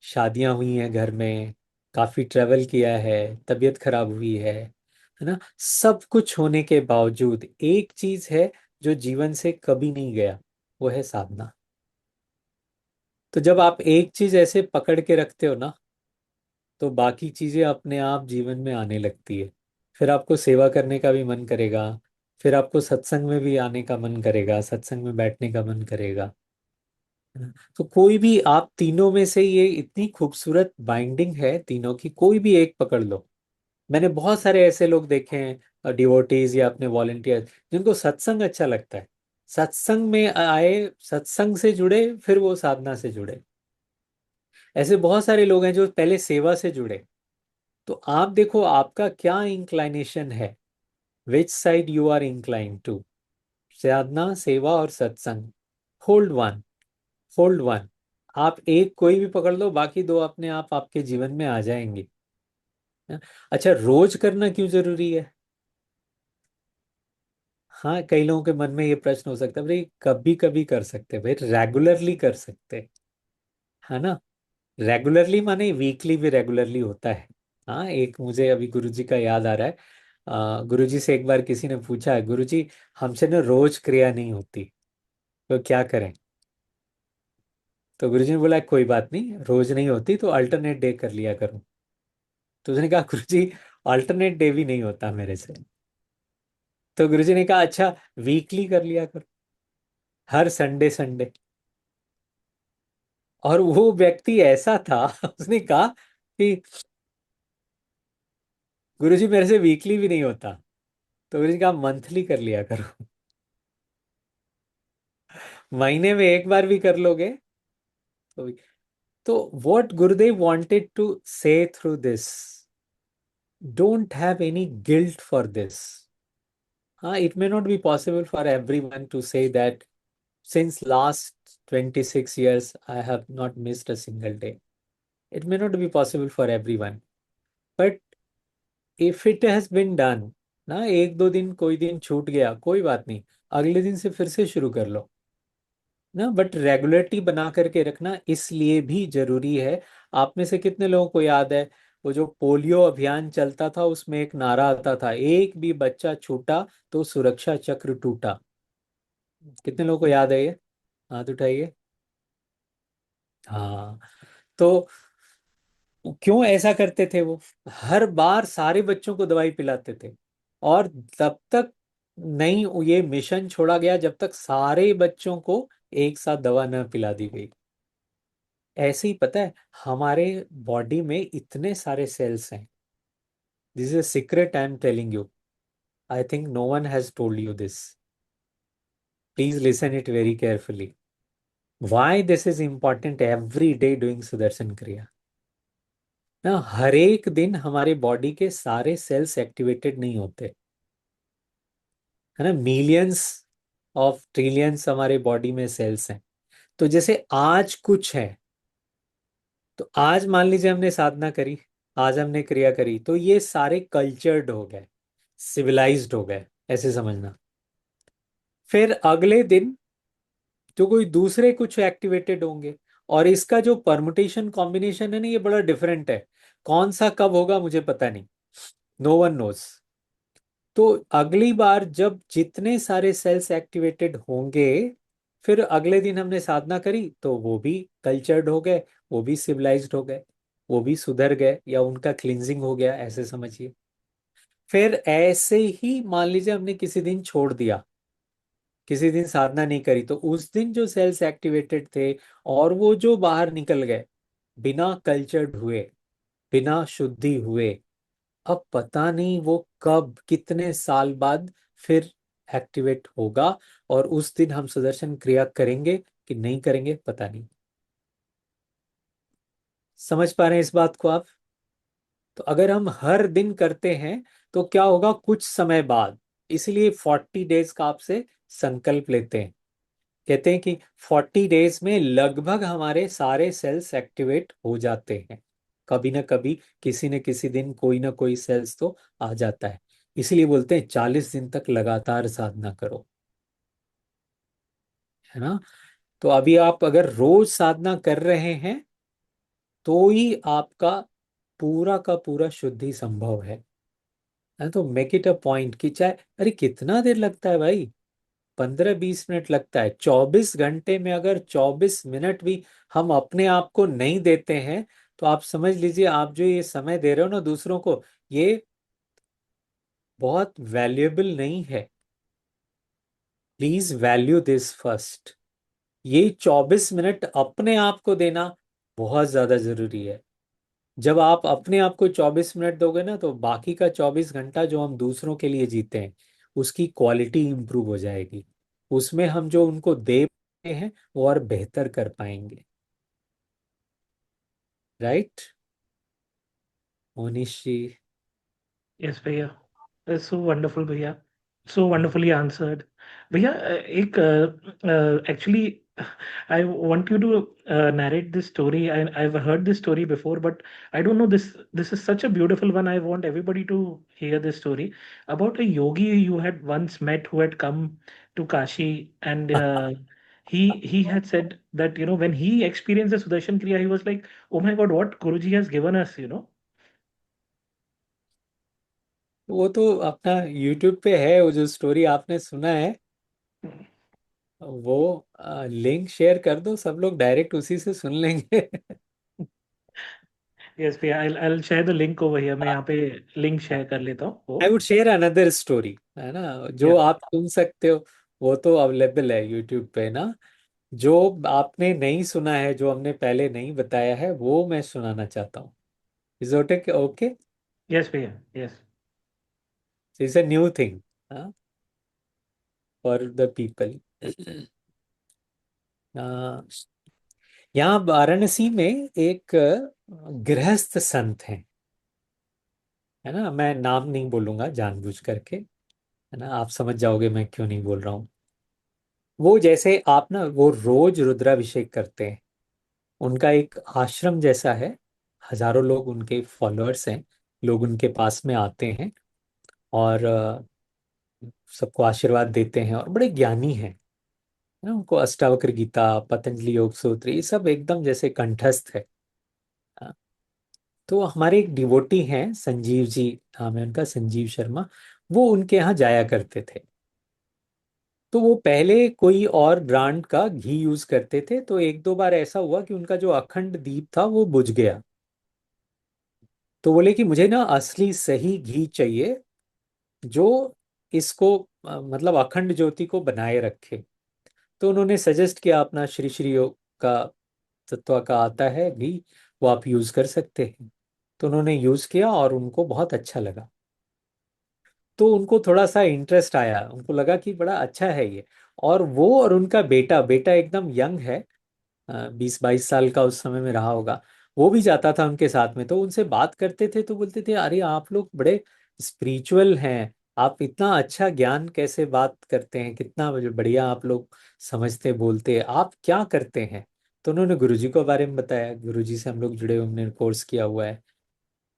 शादियां हुई हैं घर में, काफी ट्रेवल किया है, तबीयत खराब हुई है ना। सब कुछ होने के बावजूद एक चीज है जो जीवन से कभी नहीं गया, वो है साधना। तो जब आप एक चीज ऐसे पकड़ के रखते हो ना, तो बाकी चीजें अपने आप जीवन में आने लगती है। फिर आपको सेवा करने का भी मन करेगा, फिर आपको सत्संग में भी आने का मन करेगा, सत्संग में बैठने का मन करेगा। तो कोई भी, आप तीनों में से ये इतनी खूबसूरत बाइंडिंग है तीनों की, कोई भी एक पकड़ लो। मैंने बहुत सारे ऐसे लोग देखे हैं, डिवोटीज या अपने वॉलेंटियर, जिनको सत्संग अच्छा लगता है, सत्संग में आए, सत्संग से जुड़े, फिर वो साधना से जुड़े। ऐसे बहुत सारे लोग हैं जो पहले सेवा से जुड़े। तो आप देखो आपका क्या इंक्लाइनेशन है, which side you are incline to, साधना, सेवा और सत्संग। Hold on, hold on. आप एक कोई भी पकड़ लो, बाकी दो अपने आप आपके जीवन में आ जाएंगे। अच्छा, रोज करना क्यों जरूरी है? हाँ, कई लोगों के मन में ये प्रश्न हो सकता है, भाई कभी कभी कर सकते हैं, भाई रेगुलरली कर सकते हैं, है ना। रेगुलरली माने वीकली भी रेगुलरली होता है। हाँ, एक मुझे अभी गुरुजी का याद आ रहा है। गुरुजी से एक बार किसी ने पूछा, गुरुजी हमसे ना रोज क्रिया नहीं होती, तो क्या करें? तो गुरुजी ने बोला कोई बात नहीं, रोज नहीं होती तो अल्टरनेट डे कर लिया करो। तो उसने कहा गुरुजी अल्टरनेट डे भी नहीं होता मेरे से। तो गुरुजी ने कहा अच्छा, वीकली कर लिया करो, हर संडे संडे। और वो व्यक्ति ऐसा था उसने कहा कि गुरुजी मेरे से वीकली भी नहीं होता। तो गुरुजी कहा मंथली कर लिया करो, महीने में एक बार भी कर लोगे तो। तो what Gurudev wanted to say through this, don't have any guilt for this. हाँ, it may not be possible for everyone to say that since last 26 years I have not missed a single day. It may not be possible for everyone, but if it has been done, ना एक दो दिन कोई दिन छूट गया कोई बात नहीं, अगले दिन से फिर से शुरू कर लो ना। बट रेगुलरिटी बना करके रखना इसलिए भी जरूरी है। आप में से कितने लोगों को याद है वो जो पोलियो अभियान चलता था, उसमें एक नारा आता था, एक भी बच्चा छूटा तो सुरक्षा चक्र टूटा। कितने लोगों को याद है ये? हाथ उठाइए। हाँ। तो क्यों ऐसा करते थे वो? हर बार सारे बच्चों को दवाई पिलाते थे, और तब तक नहीं ये मिशन छोड़ा गया जब तक सारे बच्चों को एक साथ दवा न पिला दी गई। ऐसे ही पता है, हमारे बॉडी में इतने सारे सेल्स हैं। This is a secret I am telling you, I think no one has told you this. Please listen it very carefully. Why this is important every day doing Sudarshan Kriya ना। हर एक दिन हमारे बॉडी के सारे सेल्स एक्टिवेटेड नहीं होते, है ना। मिलियंस ऑफ ट्रिलियंस हमारे बॉडी में सेल्स हैं। तो जैसे आज कुछ है, तो आज मान लीजिए हमने साधना करी, आज हमने क्रिया करी, तो ये सारे कल्चर्ड हो गए, सिविलाइज्ड हो गए, ऐसे समझना। फिर अगले दिन तो कोई दूसरे कुछ एक्टिवेटेड होंगे, और इसका जो परमुटेशन कॉम्बिनेशन है ना, ये बड़ा डिफरेंट है। कौन सा कब होगा मुझे पता नहीं, नो वन नोज। तो अगली बार जब जितने सारे सेल्स एक्टिवेटेड होंगे, फिर अगले दिन हमने साधना करी तो वो भी कल्चर्ड हो गए, वो भी सिविलाइज्ड हो गए। वो भी सुधर गए या उनका क्लींजिंग हो गया, ऐसे समझिए। फिर ऐसे ही मान लीजिए हमने किसी दिन छोड़ दिया, किसी दिन साधना नहीं करी, तो उस दिन जो सेल्स एक्टिवेटेड थे और वो जो बाहर निकल गए बिना कल्चर्ड हुए, बिना शुद्धि हुए, अब पता नहीं वो कब कितने साल बाद फिर एक्टिवेट होगा, और उस दिन हम सुदर्शन क्रिया करेंगे कि नहीं करेंगे पता नहीं। समझ पा रहे हैं इस बात को आप? तो अगर हम हर दिन करते हैं तो क्या होगा कुछ समय बाद, इसलिए 40 डेज का आपसे संकल्प लेते हैं। कहते हैं कि 40 डेज में लगभग हमारे सारे सेल्स एक्टिवेट हो जाते हैं। कभी ना कभी किसी न किसी दिन कोई ना कोई सेल्स तो आ जाता है। इसीलिए बोलते हैं 40 दिन तक लगातार साधना करो, है ना। तो अभी आप अगर रोज साधना कर रहे हैं तो ही आपका पूरा का पूरा शुद्धि संभव है। तो मेक इट अ पॉइंट कि चाहे, अरे कितना देर लगता है भाई, 15-20 मिनट लगता है। 24 घंटे में अगर 24 मिनट भी हम अपने आप को नहीं देते हैं, तो आप समझ लीजिए आप जो ये समय दे रहे हो ना दूसरों को, ये बहुत वैल्यूएबल नहीं है। Please value this first. ये 24 मिनट अपने आप को देना बहुत ज्यादा जरूरी है। जब आप अपने आप को 24 मिनट दोगे ना, तो बाकी का 24 घंटा जो हम दूसरों के लिए जीते हैं उसकी क्वालिटी इंप्रूव हो जाएगी। उसमें हम जो उनको दे पाए हैं वो और बेहतर कर पाएंगे। राइट मोनिश जी?
Yes, भैया. That's so wonderful, भैया. So wonderfully answered. भैया, एक actually I want you to narrate this story. I've heard this story before, but I don't know this. This is such a beautiful one. I want everybody to hear this story about a yogi you had once met who had come to Kashi, and he had said that, when he experienced the Sudarshan Kriya, he was like, "Oh my God, what Guruji has given us."
वो तो अपना YouTube पे है, वो जो story आपने सुना है, वो लिंक शेयर कर दो, सब लोग डायरेक्ट उसी से सुन लेंगे।
यस भैया, I'll share the link over here. मैं यहाँ पे लिंक शेयर कर लेता हूँ वो.
आई वुड शेयर अनदर स्टोरी, है ना, जो
या.
आप सुन सकते हो। वो तो अवेलेबल है यूट्यूब पे ना। जो आपने नहीं सुना है, जो हमने पहले नहीं बताया है, वो मैं सुनाना चाहता हूँ। Is okay? ओके,
यस भैया. Yes.
It's a new thing for the people. यहाँ वाराणसी में एक गृहस्थ संत हैं, है ना। मैं नाम नहीं बोलूंगा जानबूझ करके, है ना, आप समझ जाओगे मैं क्यों नहीं बोल रहा हूँ। वो जैसे आप ना, वो रोज रुद्राभिषेक करते हैं। उनका एक आश्रम जैसा है, हजारों लोग उनके फॉलोअर्स हैं। लोग उनके पास में आते हैं और सबको आशीर्वाद देते हैं, और बड़े ज्ञानी हैं, है ना। उनको अष्टावक्र गीता, पतंजलि योग सूत्र, ये सब एकदम जैसे कंठस्थ है। हाँ। तो हमारे एक डिवोटी हैं, संजीव जी नाम है उनका, संजीव शर्मा। वो उनके यहाँ जाया करते थे। तो वो पहले कोई और ब्रांड का घी यूज करते थे, तो एक दो बार ऐसा हुआ कि उनका जो अखंड दीप था वो बुझ गया। तो बोले कि मुझे ना असली सही घी चाहिए, जो इसको मतलब अखंड ज्योति को बनाए रखे। तो उन्होंने सजेस्ट किया, अपना श्री श्री योग का तत्व का आता है घी, वो आप यूज कर सकते हैं। तो उन्होंने यूज किया और उनको बहुत अच्छा लगा। तो उनको थोड़ा सा इंटरेस्ट आया, उनको लगा कि बड़ा अच्छा है ये। और वो और उनका बेटा, बेटा एकदम यंग है, 20-22 साल का उस समय में रहा होगा, वो भी जाता था उनके साथ में। तो उनसे बात करते थे तो बोलते थे, अरे आप लोग बड़े स्पिरिचुअल हैं, आप इतना अच्छा ज्ञान कैसे बात करते हैं, कितना बढ़िया आप लोग समझते बोलते, आप क्या करते हैं। तो उन्होंने गुरुजी को बारे में बताया, गुरुजी से हम लोग जुड़े हुए, हमने कोर्स किया हुआ है।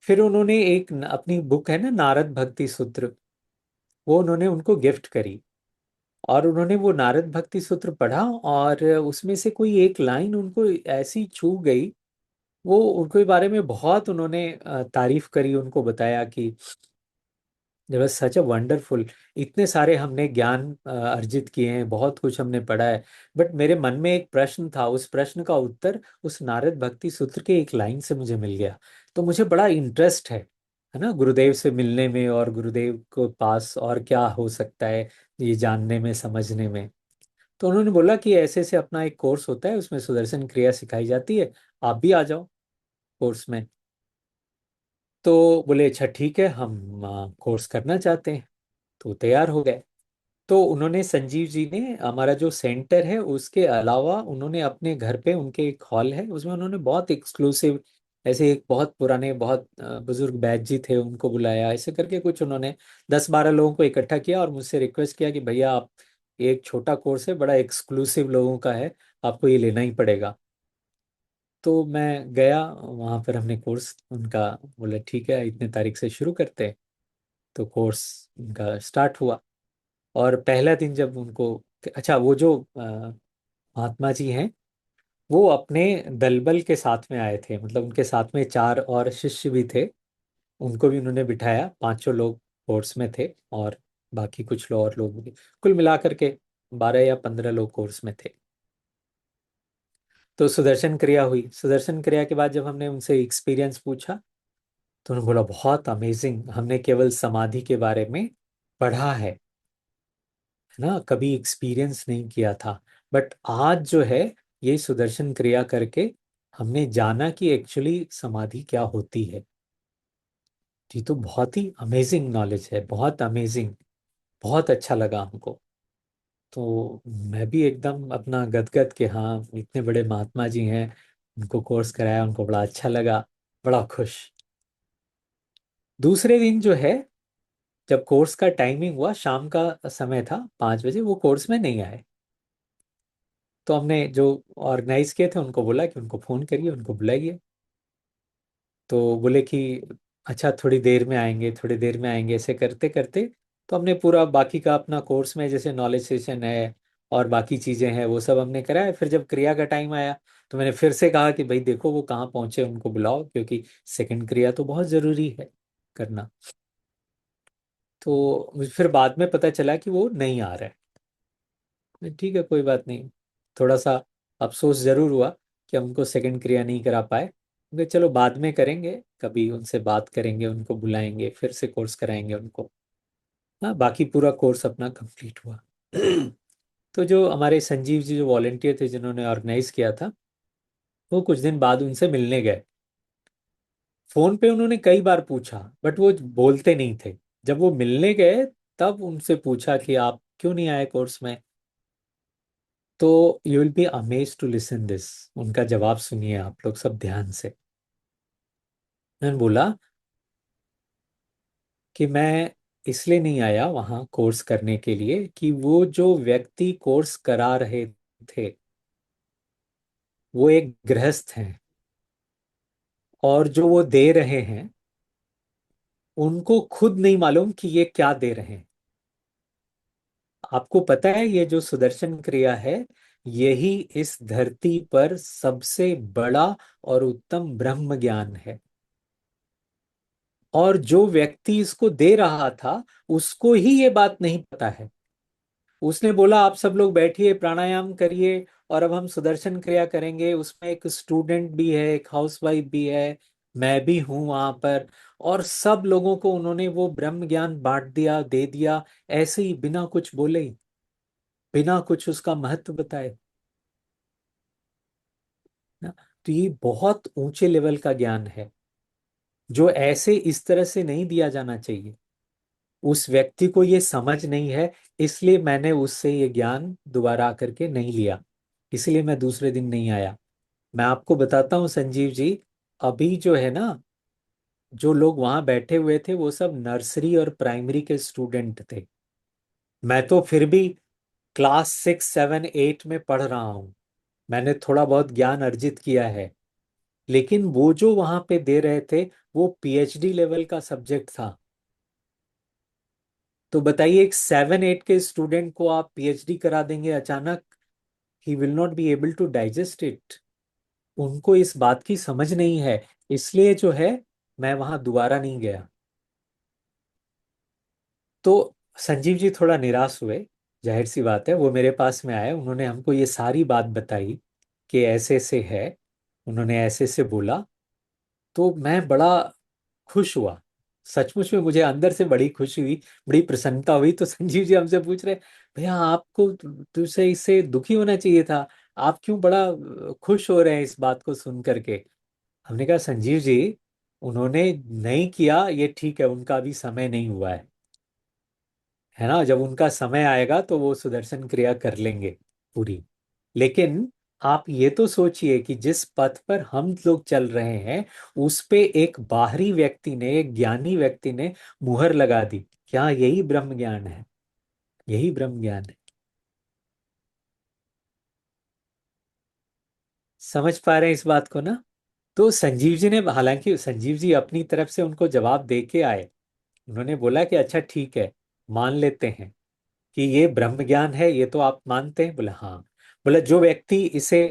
फिर उन्होंने एक अपनी बुक है ना, नारद भक्ति सूत्र, वो उन्होंने उनको गिफ्ट करी। और उन्होंने वो नारद भक्ति सूत्र पढ़ा, और उसमें से कोई एक लाइन उनको ऐसी छू गई। वो उनके बारे में बहुत उन्होंने तारीफ करी, उनको बताया कि It was such a wonderful, इतने सारे हमने ज्ञान अर्जित किए हैं, बहुत कुछ हमने पढ़ा है। बट मेरे मन में एक प्रश्न था, उस प्रश्न का उत्तर उस नारद भक्ति सूत्र के एक लाइन से मुझे मिल गया। तो मुझे बड़ा इंटरेस्ट है ना, गुरुदेव से मिलने में और गुरुदेव को पास और क्या हो सकता है ये जानने में, समझने में। तो उन्होंने बोला कि ऐसे ऐसे अपना एक कोर्स होता है, उसमें सुदर्शन क्रिया सिखाई जाती है, आप भी आ जाओ कोर्स में। तो बोले अच्छा ठीक है, हम कोर्स करना चाहते हैं। तो तैयार हो गए। तो उन्होंने, संजीव जी ने, हमारा जो सेंटर है उसके अलावा उन्होंने अपने घर पे, उनके एक हॉल है उसमें उन्होंने बहुत एक्सक्लूसिव, ऐसे एक बहुत पुराने, बहुत बुजुर्ग बैच जी थे उनको बुलाया, ऐसे करके कुछ उन्होंने 10-12 लोगों को इकट्ठा किया और मुझसे रिक्वेस्ट किया कि भैया आप, एक छोटा कोर्स है, बड़ा एक्सक्लूसिव लोगों का है, आपको ये लेना ही पड़ेगा। तो मैं गया वहाँ पर, हमने कोर्स उनका, बोले ठीक है इतने तारीख से शुरू करते हैं। तो कोर्स उनका स्टार्ट हुआ। और पहला दिन जब उनको, अच्छा वो जो महात्मा जी हैं, वो अपने दलबल के साथ में आए थे, मतलब उनके साथ में 4 और शिष्य भी थे, उनको भी उन्होंने बिठाया, 5 लोग कोर्स में थे और बाकी कुछ लोग और लोग भी, कुल मिलाकर के 12 या 15 लोग कोर्स में थे। तो सुदर्शन क्रिया हुई। सुदर्शन क्रिया के बाद जब हमने उनसे एक्सपीरियंस पूछा, तो उन्होंने बोला बहुत अमेजिंग, हमने केवल समाधि के बारे में पढ़ा है ना, कभी एक्सपीरियंस नहीं किया था। बट आज जो है, ये सुदर्शन क्रिया करके हमने जाना कि एक्चुअली समाधि क्या होती है। ये तो बहुत ही अमेजिंग नॉलेज है, बहुत अमेजिंग, बहुत अच्छा लगा हमको। तो मैं भी एकदम अपना गदगद के, हाँ इतने बड़े महात्मा जी हैं, उनको कोर्स कराया, उनको बड़ा अच्छा लगा, बड़ा खुश। दूसरे दिन जो है, जब कोर्स का टाइमिंग हुआ, शाम का समय था, 5 बजे, वो कोर्स में नहीं आए। तो हमने जो ऑर्गेनाइज किए थे उनको बोला कि उनको फोन करिए, उनको बुलाइए। तो बोले कि अच्छा थोड़ी देर में आएंगे, थोड़ी देर में आएंगे, ऐसे करते करते तो हमने पूरा बाकी का अपना कोर्स में, जैसे नॉलेज सेशन है और बाकी चीजें हैं, वो सब हमने कराया। फिर जब क्रिया का टाइम आया, तो मैंने फिर से कहा कि भाई देखो वो कहाँ पहुंचे, उनको बुलाओ, क्योंकि सेकंड क्रिया तो बहुत जरूरी है करना। तो फिर बाद में पता चला कि वो नहीं आ रहा है। ठीक है, कोई बात नहीं। थोड़ा सा अफसोस जरूर हुआ कि हम उनको सेकंड क्रिया नहीं करा पाए, क्योंकि चलो बाद में करेंगे, कभी उनसे बात करेंगे, उनको बुलाएंगे, फिर से कोर्स कराएंगे उनको। हाँ, बाकी पूरा कोर्स अपना कंप्लीट हुआ। तो जो हमारे संजीव जी, जो वॉलेंटियर थे जिन्होंने ऑर्गेनाइज किया था, वो कुछ दिन बाद उनसे मिलने गए। फोन पे उन्होंने कई बार पूछा, बट वो बोलते नहीं थे। जब वो मिलने गए, तब उनसे पूछा कि आप क्यों नहीं आए कोर्स में। तो you will be amaze to listen this, उनका जवाब सुनिए आप लोग सब ध्यान से। मैंने बोला कि मैं इसलिए नहीं आया वहां कोर्स करने के लिए कि वो जो व्यक्ति कोर्स करा रहे थे, वो एक गृहस्थ हैं, और जो वो दे रहे हैं, उनको खुद नहीं मालूम कि ये क्या दे रहे हैं। आपको पता है, ये जो सुदर्शन क्रिया है, यही इस धरती पर सबसे बड़ा और उत्तम ब्रह्म ज्ञान है। और जो व्यक्ति इसको दे रहा था, उसको ही ये बात नहीं पता है। उसने बोला आप सब लोग बैठिए, प्राणायाम करिए, और अब हम सुदर्शन क्रिया करेंगे। उसमें एक स्टूडेंट भी है, एक हाउसवाइफ भी है, मैं भी हूं वहां पर। और सब लोगों को उन्होंने वो ब्रह्म ज्ञान बांट दिया, दे दिया, ऐसे ही, बिना कुछ बोले ही, बिना कुछ उसका महत्व बताए ना। तो ये बहुत ऊंचे लेवल का ज्ञान है, जो ऐसे इस तरह से नहीं दिया जाना चाहिए। उस व्यक्ति को ये समझ नहीं है, इसलिए मैंने उससे ये ज्ञान दोबारा आकर के नहीं लिया, इसलिए मैं दूसरे दिन नहीं आया। मैं आपको बताता हूँ संजीव जी, अभी जो है ना, जो लोग वहां बैठे हुए थे, वो सब नर्सरी और प्राइमरी के स्टूडेंट थे। मैं तो फिर भी क्लास 6, 7, 8 में पढ़ रहा हूँ, मैंने थोड़ा बहुत ज्ञान अर्जित किया है। लेकिन वो जो वहां पे दे रहे थे, वो पीएचडी लेवल का सब्जेक्ट था। तो बताइए, एक 7, 8 के स्टूडेंट को आप पीएचडी करा देंगे अचानक, he will not be able to digest it. उनको इस बात की समझ नहीं है, इसलिए जो है, मैं वहां दोबारा नहीं गया। तो संजीव जी थोड़ा निराश हुए, जाहिर सी बात है। वो मेरे पास में आए, उन्होंने हमको ये सारी बात बताई कि ऐसे से है, उन्होंने ऐसे से बोला। तो मैं बड़ा खुश हुआ, सचमुच में मुझे अंदर से बड़ी खुशी हुई, बड़ी प्रसन्नता हुई। तो संजीव जी हमसे पूछ रहे, भैया आपको तुझसे इससे दुखी होना चाहिए था, आप क्यों बड़ा खुश हो रहे हैं इस बात को सुन करके। हमने कहा संजीव जी, उन्होंने नहीं किया ये ठीक है, उनका अभी समय नहीं हुआ है ना। जब उनका समय आएगा तो वो सुदर्शन क्रिया कर लेंगे पूरी। लेकिन आप ये तो सोचिए कि जिस पथ पर हम लोग चल रहे हैं उस पे एक बाहरी व्यक्ति ने, एक ज्ञानी व्यक्ति ने मुहर लगा दी। क्या यही ब्रह्म ज्ञान है? यही ब्रह्म ज्ञान है। समझ पा रहे हैं इस बात को ना? तो संजीव जी ने, हालांकि संजीव जी अपनी तरफ से उनको जवाब दे के आए। उन्होंने बोला कि अच्छा ठीक है, मान लेते हैं कि ये ब्रह्म ज्ञान है, ये तो आप मानते हैं? बोला हाँ। बोला जो व्यक्ति इसे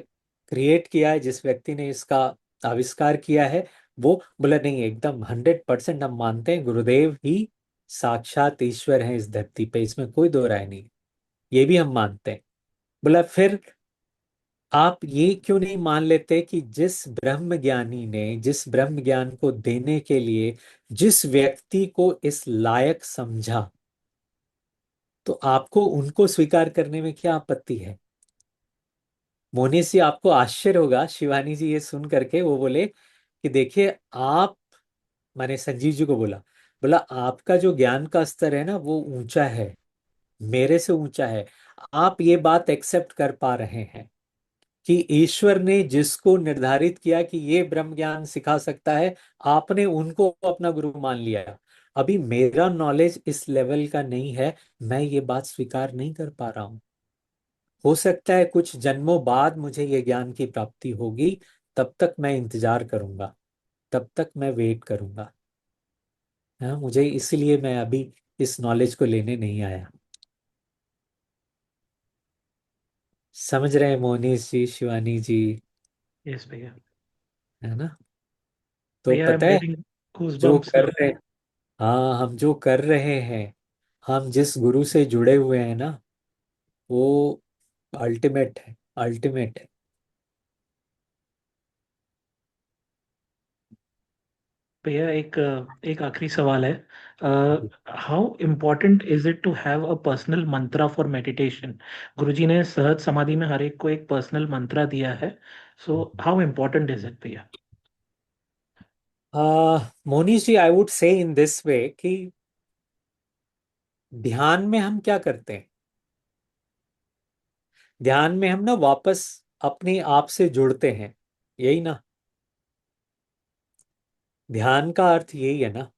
क्रिएट किया है, जिस व्यक्ति ने इसका आविष्कार किया है, वो, बोला नहीं, एकदम 100% हम मानते हैं, गुरुदेव ही साक्षात ईश्वर हैं इस धरती पे, इसमें कोई दो राय नहीं, ये भी हम मानते हैं। बोला फिर आप ये क्यों नहीं मान लेते कि जिस ब्रह्म ज्ञानी ने, जिस ब्रह्म ज्ञान को देने के लिए जिस व्यक्ति को इस लायक समझा, तो आपको उनको स्वीकार करने में क्या आपत्ति है? मोनी जी आपको आश्चर्य होगा, शिवानी जी ये सुन करके वो बोले कि देखिए आप, मैंने संजीव जी को बोला, बोला आपका जो ज्ञान का स्तर है ना वो ऊंचा है, मेरे से ऊंचा है। आप ये बात एक्सेप्ट कर पा रहे हैं कि ईश्वर ने जिसको निर्धारित किया कि ये ब्रह्म ज्ञान सिखा सकता है, आपने उनको अपना गुरु मान लिया। अभी मेरा नॉलेज इस लेवल का नहीं है, मैं ये बात स्वीकार नहीं कर पा रहा हूं। हो सकता है कुछ जन्मों बाद मुझे ये ज्ञान की प्राप्ति होगी, तब तक मैं इंतजार करूंगा, तब तक मैं वेट करूंगा। हाँ, मुझे इसलिए मैं अभी इस नॉलेज को लेने नहीं आया। समझ रहे हैं मोनीश जी, शिवानी जी?
यस भैया।
है ना? तो
भैया, आई एम
पता है
गेटिंग गूज
जो
बम्प्स
कर
नाउ।
रहे, हाँ हम जो कर रहे हैं, हम जिस गुरु से जुड़े हुए हैं ना, वो अल्टीमेट है, अल्टीमेट है।
भैया, एक आखिरी सवाल है। How important is it to have a personal mantra for meditation? Guruji ने सहज समाधि में हर एक को एक पर्सनल मंत्रा दिया है, so how important is it भैया?
मोनीश जी, I would say in this way कि ध्यान में हम क्या करते हैं? ध्यान में हम ना वापस अपने आप से जुड़ते हैं, यही ना? ध्यान का अर्थ यही है ना।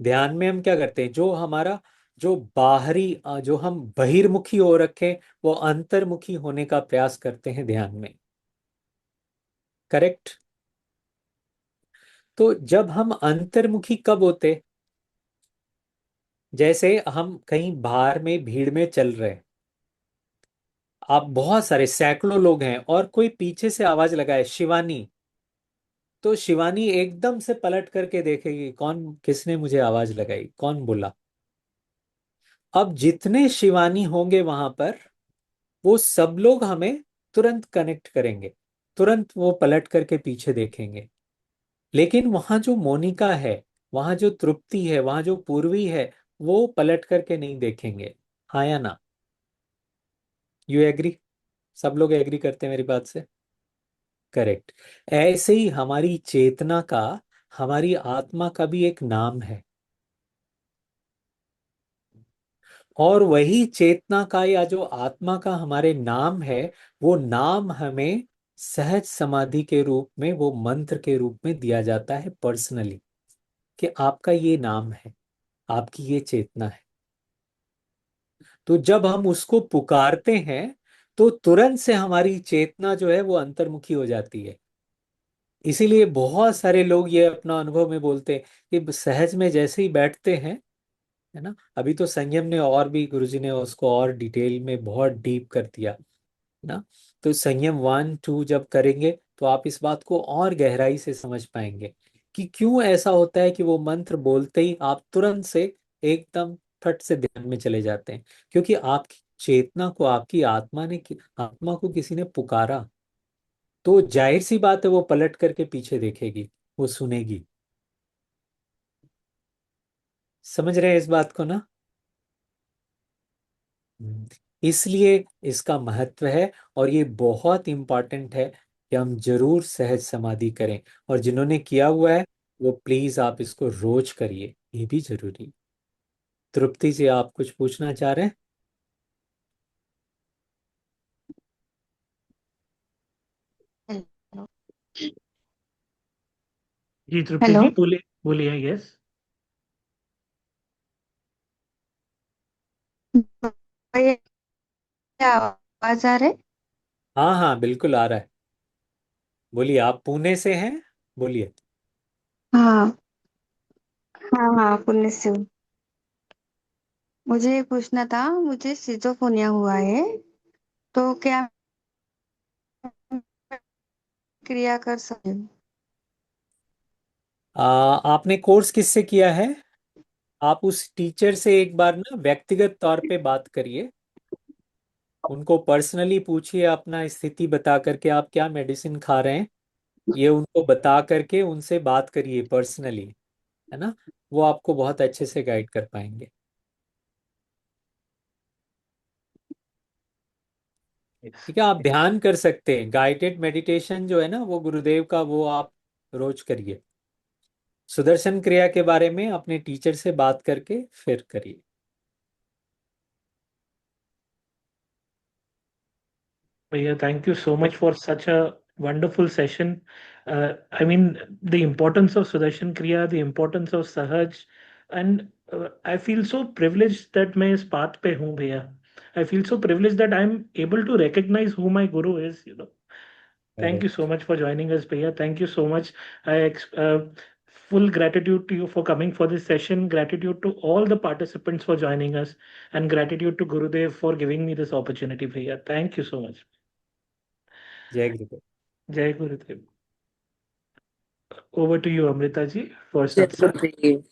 ध्यान में हम क्या करते हैं, जो हमारा, जो बाहरी जो हम बहिर्मुखी हो रखे, वो अंतर्मुखी होने का प्रयास करते हैं ध्यान में। करेक्ट? तो जब हम अंतर्मुखी कब होते? जैसे हम कहीं बाहर में भीड़ में चल रहे हैं, आप बहुत सारे सैकड़ों लोग हैं और कोई पीछे से आवाज लगाए शिवानी, तो शिवानी एकदम से पलट करके देखेगी कौन, किसने मुझे आवाज लगाई, कौन बोला। अब जितने शिवानी होंगे वहां पर, वो सब लोग हमें तुरंत कनेक्ट करेंगे, तुरंत वो पलट करके पीछे देखेंगे। लेकिन वहां जो मोनिका है, वहां जो तृप्ति है, वहां जो पूर्वी है, वो पलट करके नहीं देखेंगे। हाँ या ना? You agree? सब लोग एग्री करते हैं मेरी बात से? करेक्ट। ऐसे ही हमारी चेतना का, हमारी आत्मा का भी एक नाम है, और वही चेतना का या जो आत्मा का हमारे नाम है, वो नाम हमें सहज समाधि के रूप में, वो मंत्र के रूप में दिया जाता है पर्सनली, कि आपका ये नाम है, आपकी ये चेतना है। तो जब हम उसको पुकारते हैं तो तुरंत से हमारी चेतना जो है वो अंतर्मुखी हो जाती है। इसीलिए बहुत सारे लोग ये अपना अनुभव में बोलते हैं कि सहज में जैसे ही बैठते हैं, है ना, अभी तो संयम ने और भी, गुरुजी ने उसको और डिटेल में बहुत डीप कर दिया ना। तो संयम 1 2 जब करेंगे तो आप इस बात को और गहराई से समझ पाएंगे कि क्यों ऐसा होता है कि वो मंत्र बोलते ही आप तुरंत से एकदम फट से ध्यान में चले जाते हैं, क्योंकि आपकी चेतना को, आपकी आत्मा को किसी ने पुकारा, तो जाहिर सी बात है वो पलट करके पीछे देखेगी, वो सुनेगी। समझ रहे हैं इस बात को ना? हम्म। इसलिए इसका महत्व है, और ये बहुत इंपॉर्टेंट है कि हम जरूर सहज समाधि करें। और जिन्होंने किया हुआ है वो प्लीज आप इसको रोज करिए, ये भी जरूरी। तृप्ति जी, आप कुछ पूछना चाह रहे हैं?
हेलो।
जी तृप्ति
हेलो।
जी बोलिए, बोलिए। यस।
भैया, आवाज आ रहा है?
हाँ हाँ, बिल्कुल आ रहा है। बोलिए, आप पुणे से हैं? बोलिए।
हाँ हाँ हाँ, पुण्य से हूँ। मुझे ये पूछना था, मुझे सिजोफ्रेनिया हुआ है, तो क्या मैं क्रिया कर सकती हूँ?
आपने कोर्स किससे किया है? आप उस टीचर से एक बार ना व्यक्तिगत तौर पे बात करिए, उनको पर्सनली पूछिए, अपना स्थिति बता करके आप क्या मेडिसिन खा रहे हैं, ये उनको बता करके उनसे बात करिए पर्सनली, है ना? वो आपको बहुत अच्छे से गाइड कर पाएंगे। ठीक है, आप ध्यान कर सकते हैं, गाइडेड मेडिटेशन जो है ना वो गुरुदेव का, वो आप रोज करिए। सुदर्शन क्रिया के बारे में अपने टीचर से बात करके फिर करिए।
Bhaiya, thank you so much for such a wonderful session. I mean, the importance of Sudarshan Kriya, the importance of Sahaj, and I feel so privileged that मैं इस path पे हूँ भैया. I feel so privileged that I'm able to recognize who my guru is. Thank you
Correct.
so much for joining us, भैया. Thank you so much. Full gratitude to you for coming for this session. Gratitude to all the participants for joining us, and gratitude to Gurudev for giving me this opportunity, भैया. Thank you so much.
जय गुरुदेव।
Jai Gurudev. Over to you, Amrita ji, for
जय
satsang.
गुरुदेव।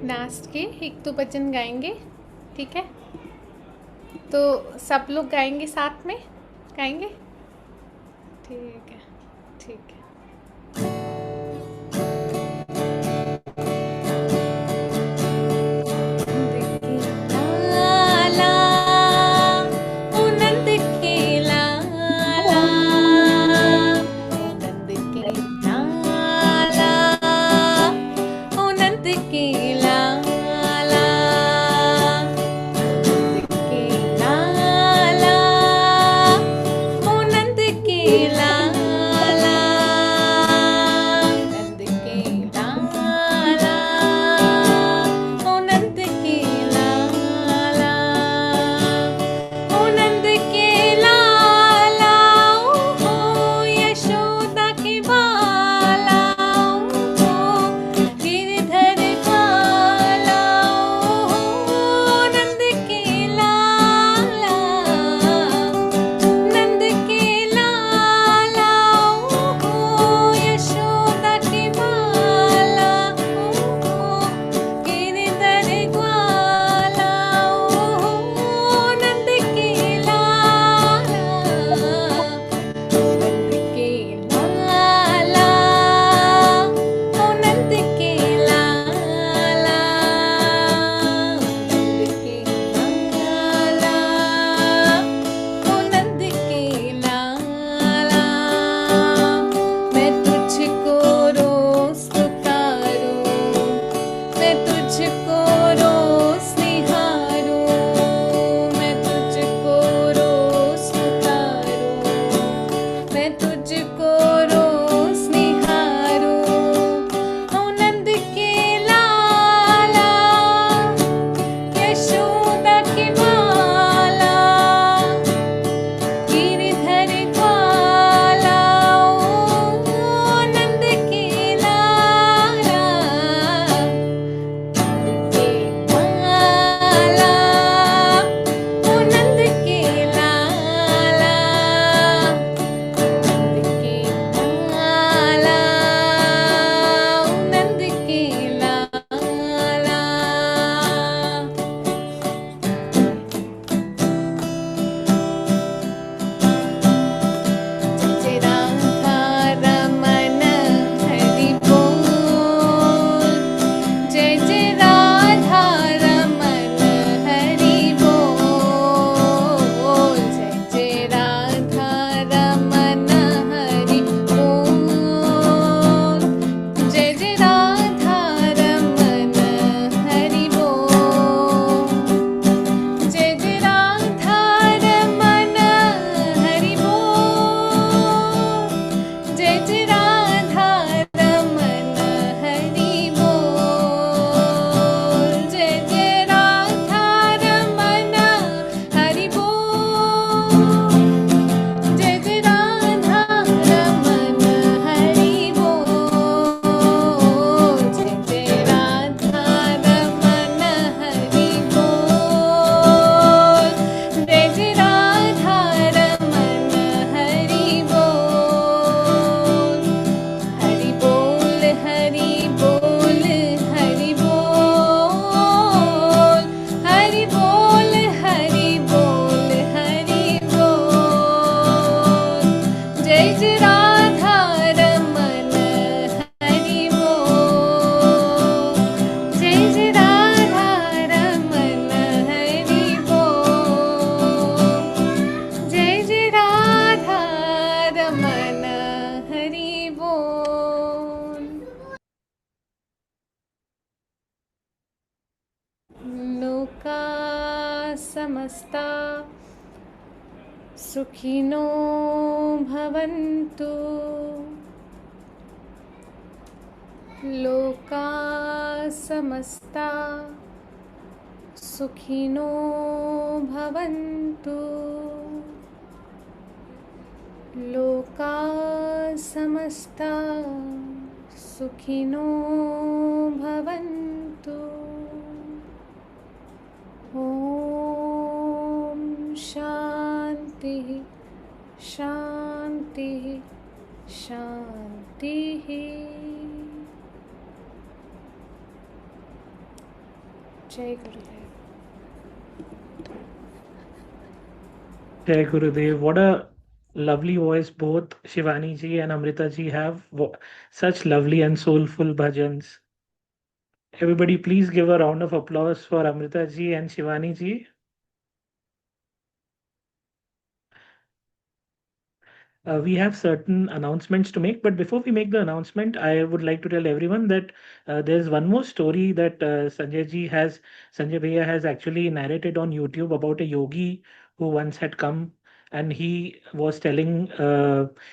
Last के एक दो भजन गाएंगे, ठीक है? तो सब लोग गाएंगे, साथ में गाएंगे, ठीक है? ठीक है। लाला, ओ नंद के लाला, ओ नंद के लाला, ओ नंद के लाला, नंद के लाला, ओ नंद के लाला, समस्ता सुखिनो भवन्तु लोका समस्ता सुखिनो भवन्तु लोका समस्ता सुखिनो भवन्तु ॐ शान्तिः शान्तिः शान्तिः जय गुरुदेव
Jai Gurudev. What a lovely voice both Shivani ji and Amrita ji have. Such lovely and soulful bhajans. Everybody, please give a round of applause for Amrita ji and Shivani ji. We have certain announcements to make, but before we make the announcement, I would like to tell everyone that there's one more story that Sanjay Bhaiya has actually narrated on YouTube about a yogi who once had come, and he was telling,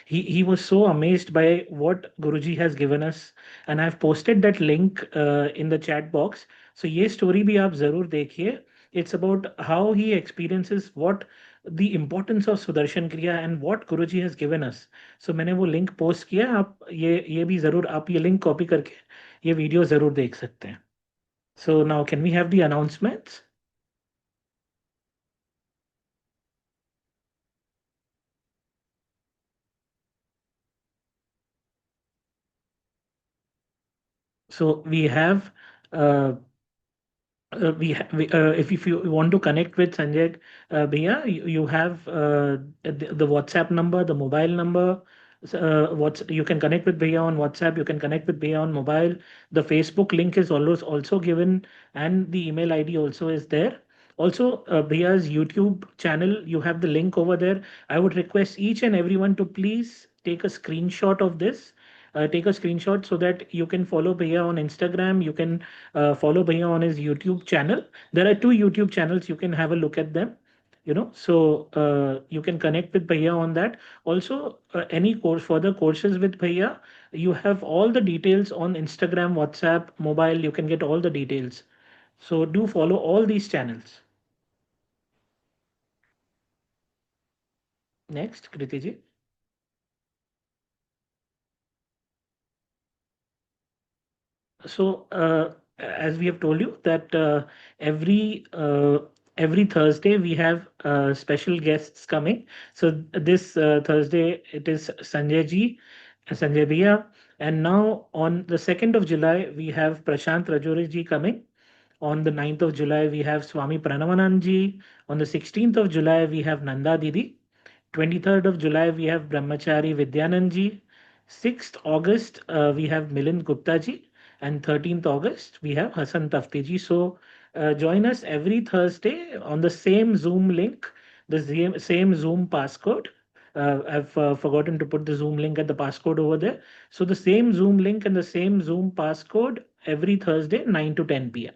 he was so amazed by what Guruji has given us, and I've posted that link in the chat box. So ये story भी आप जरूर देखिए. It's about how he experiences what the importance of Sudarshan Kriya and what Guruji has given us. So मैंने वो link post किया. आप ये भी जरूर आप ये लिंक कॉपी करके ये वीडियो जरूर देख सकते हैं. So now can we have the announcements? So we have if you want to connect with Sanjay Bhaiya, you have the WhatsApp number, the mobile number. You can connect with Bhaiya on WhatsApp. You can connect with Bhaiya on mobile. The Facebook link is always also given, and the email ID also is there. Also, Bhaiya's YouTube channel, you have the link over there. I would request each and everyone to please take a screenshot of this. Take a screenshot so that you can follow Bhaiya on Instagram. You can follow Bhaiya on his YouTube channel. There are 2 YouTube channels. You can have a look at them. So you can connect with Bhaiya on that. Also, any further courses with Bhaiya, you have all the details on Instagram, WhatsApp, mobile. You can get all the details. So do follow all these channels. Next, Kriti ji. So as we have told you that every Thursday we have special guests coming. So this Thursday it is Sanjay Bhaiya, and now on the 2nd of July we have Prashant Rajouri ji coming. On the 9th of July we have Swami Pranavanand ji. On the 16th of July we have Nanda Didi. 23rd of July we have Brahmachari Vidyanand ji. 6th August we have Milind Gupta ji. And 13th August, we have Hassan Tafti ji. So join us every Thursday on the same Zoom link, the same Zoom passcode. I've forgotten to put the Zoom link at the passcode over there. So the same Zoom link and the same Zoom passcode every Thursday, 9 to 10 p.m.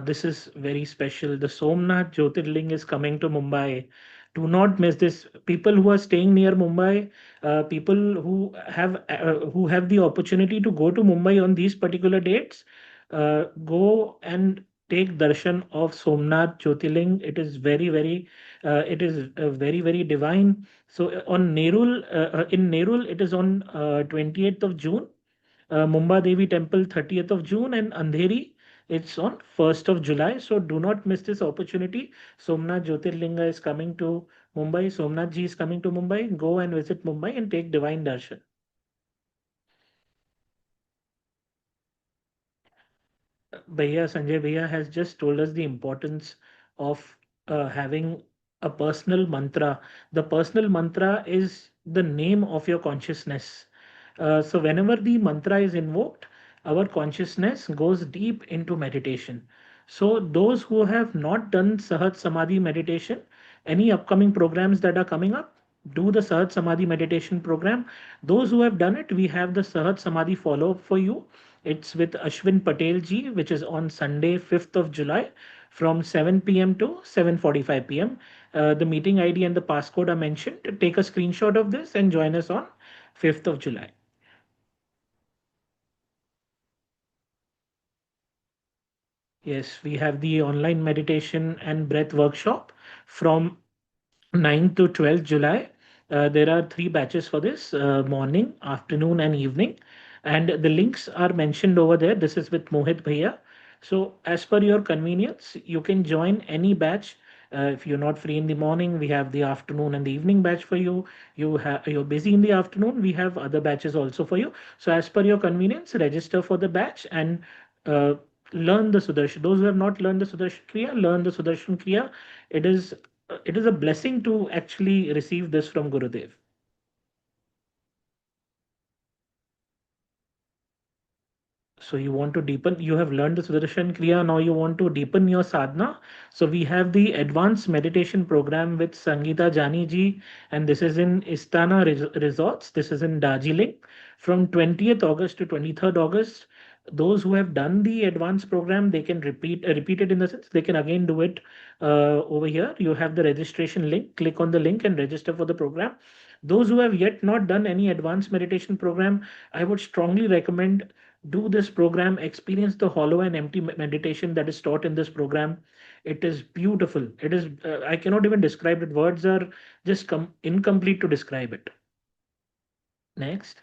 This is very special. The Somnath Jyotirling is coming to Mumbai. Do not miss this. People who are staying near Mumbai, people who have the opportunity to go to Mumbai on these particular dates, go and take darshan of Somnath Jyotirling. It is very divine. So on Nerul, in Nerul, it is on 28th of June. Mumbai Devi Temple 30th of June, and Andheri it's on 1st of July. So do not miss this opportunity. Somnath Jyotirlinga is coming to Mumbai. Somnath ji is coming to Mumbai. Go and visit Mumbai and take divine darshan. Sanjay Bhaiya has just told us the importance of having a personal mantra. The personal mantra is the name of your consciousness. So whenever the mantra is invoked, our consciousness goes deep into meditation. So those who have not done Sahat Samadhi meditation, any upcoming programs that are coming up, do the Sahat Samadhi meditation program. Those who have done it, we have the Sahat Samadhi follow up for you. It's with Ashwin Patel ji, which is on Sunday, 5th of July from 7 p.m. to 7:45 p.m. The meeting ID and the passcode are mentioned. Take a screenshot of this and join us on 5th of July. Yes, we have the online meditation and breath workshop from 9 to 12 July. There are 3 batches for this, morning, afternoon, and evening. And the links are mentioned over there. This is with Mohit Bhaiya. So, as per your convenience, you can join any batch. If you're not free in the morning, we have the afternoon and the evening batch for you. You're busy in the afternoon, we have other batches also for you. So, as per your convenience, register for the batch and uh, learn the Sudarshan. Those who have not learned the Sudarshan Kriya, learn the Sudarshan Kriya. It is a blessing to actually receive this from Gurudev. So you want to deepen, you have learned the Sudarshan Kriya, now you want to deepen your sadhana. So we have the advanced meditation program with Sangeeta Jani ji, and this is in Istana Resorts. This is in Darjeeling from 20th August to 23rd August. Those who have done the advanced program, they can repeat it in the sense they can again do it over here. You have the registration link. Click on the link and register for the program. Those who have yet not done any advanced meditation program, I would strongly recommend do this program, experience the hollow and empty meditation that is taught in this program. It is beautiful. It is, I cannot even describe it. Words are just incomplete to describe it. Next.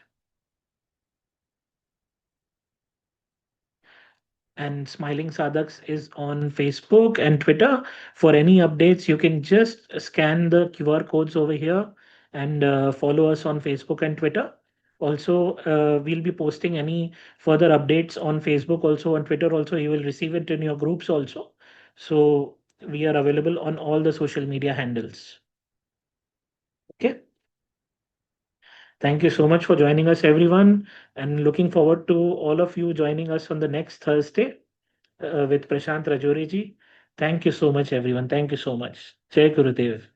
And Smiling Sadhaks is on Facebook and Twitter. For any updates, you can just scan the QR codes over here and follow us on Facebook and Twitter. Also, we'll be posting any further updates on Facebook, also on Twitter. Also, you will receive it in your groups also. So we are available on all the social media handles. Okay. Thank you so much for joining us, everyone, and looking forward to all of you joining us on the next Thursday with Prashant Rajouri ji. Thank you so much, everyone. Thank you so much. Jai Gurudev.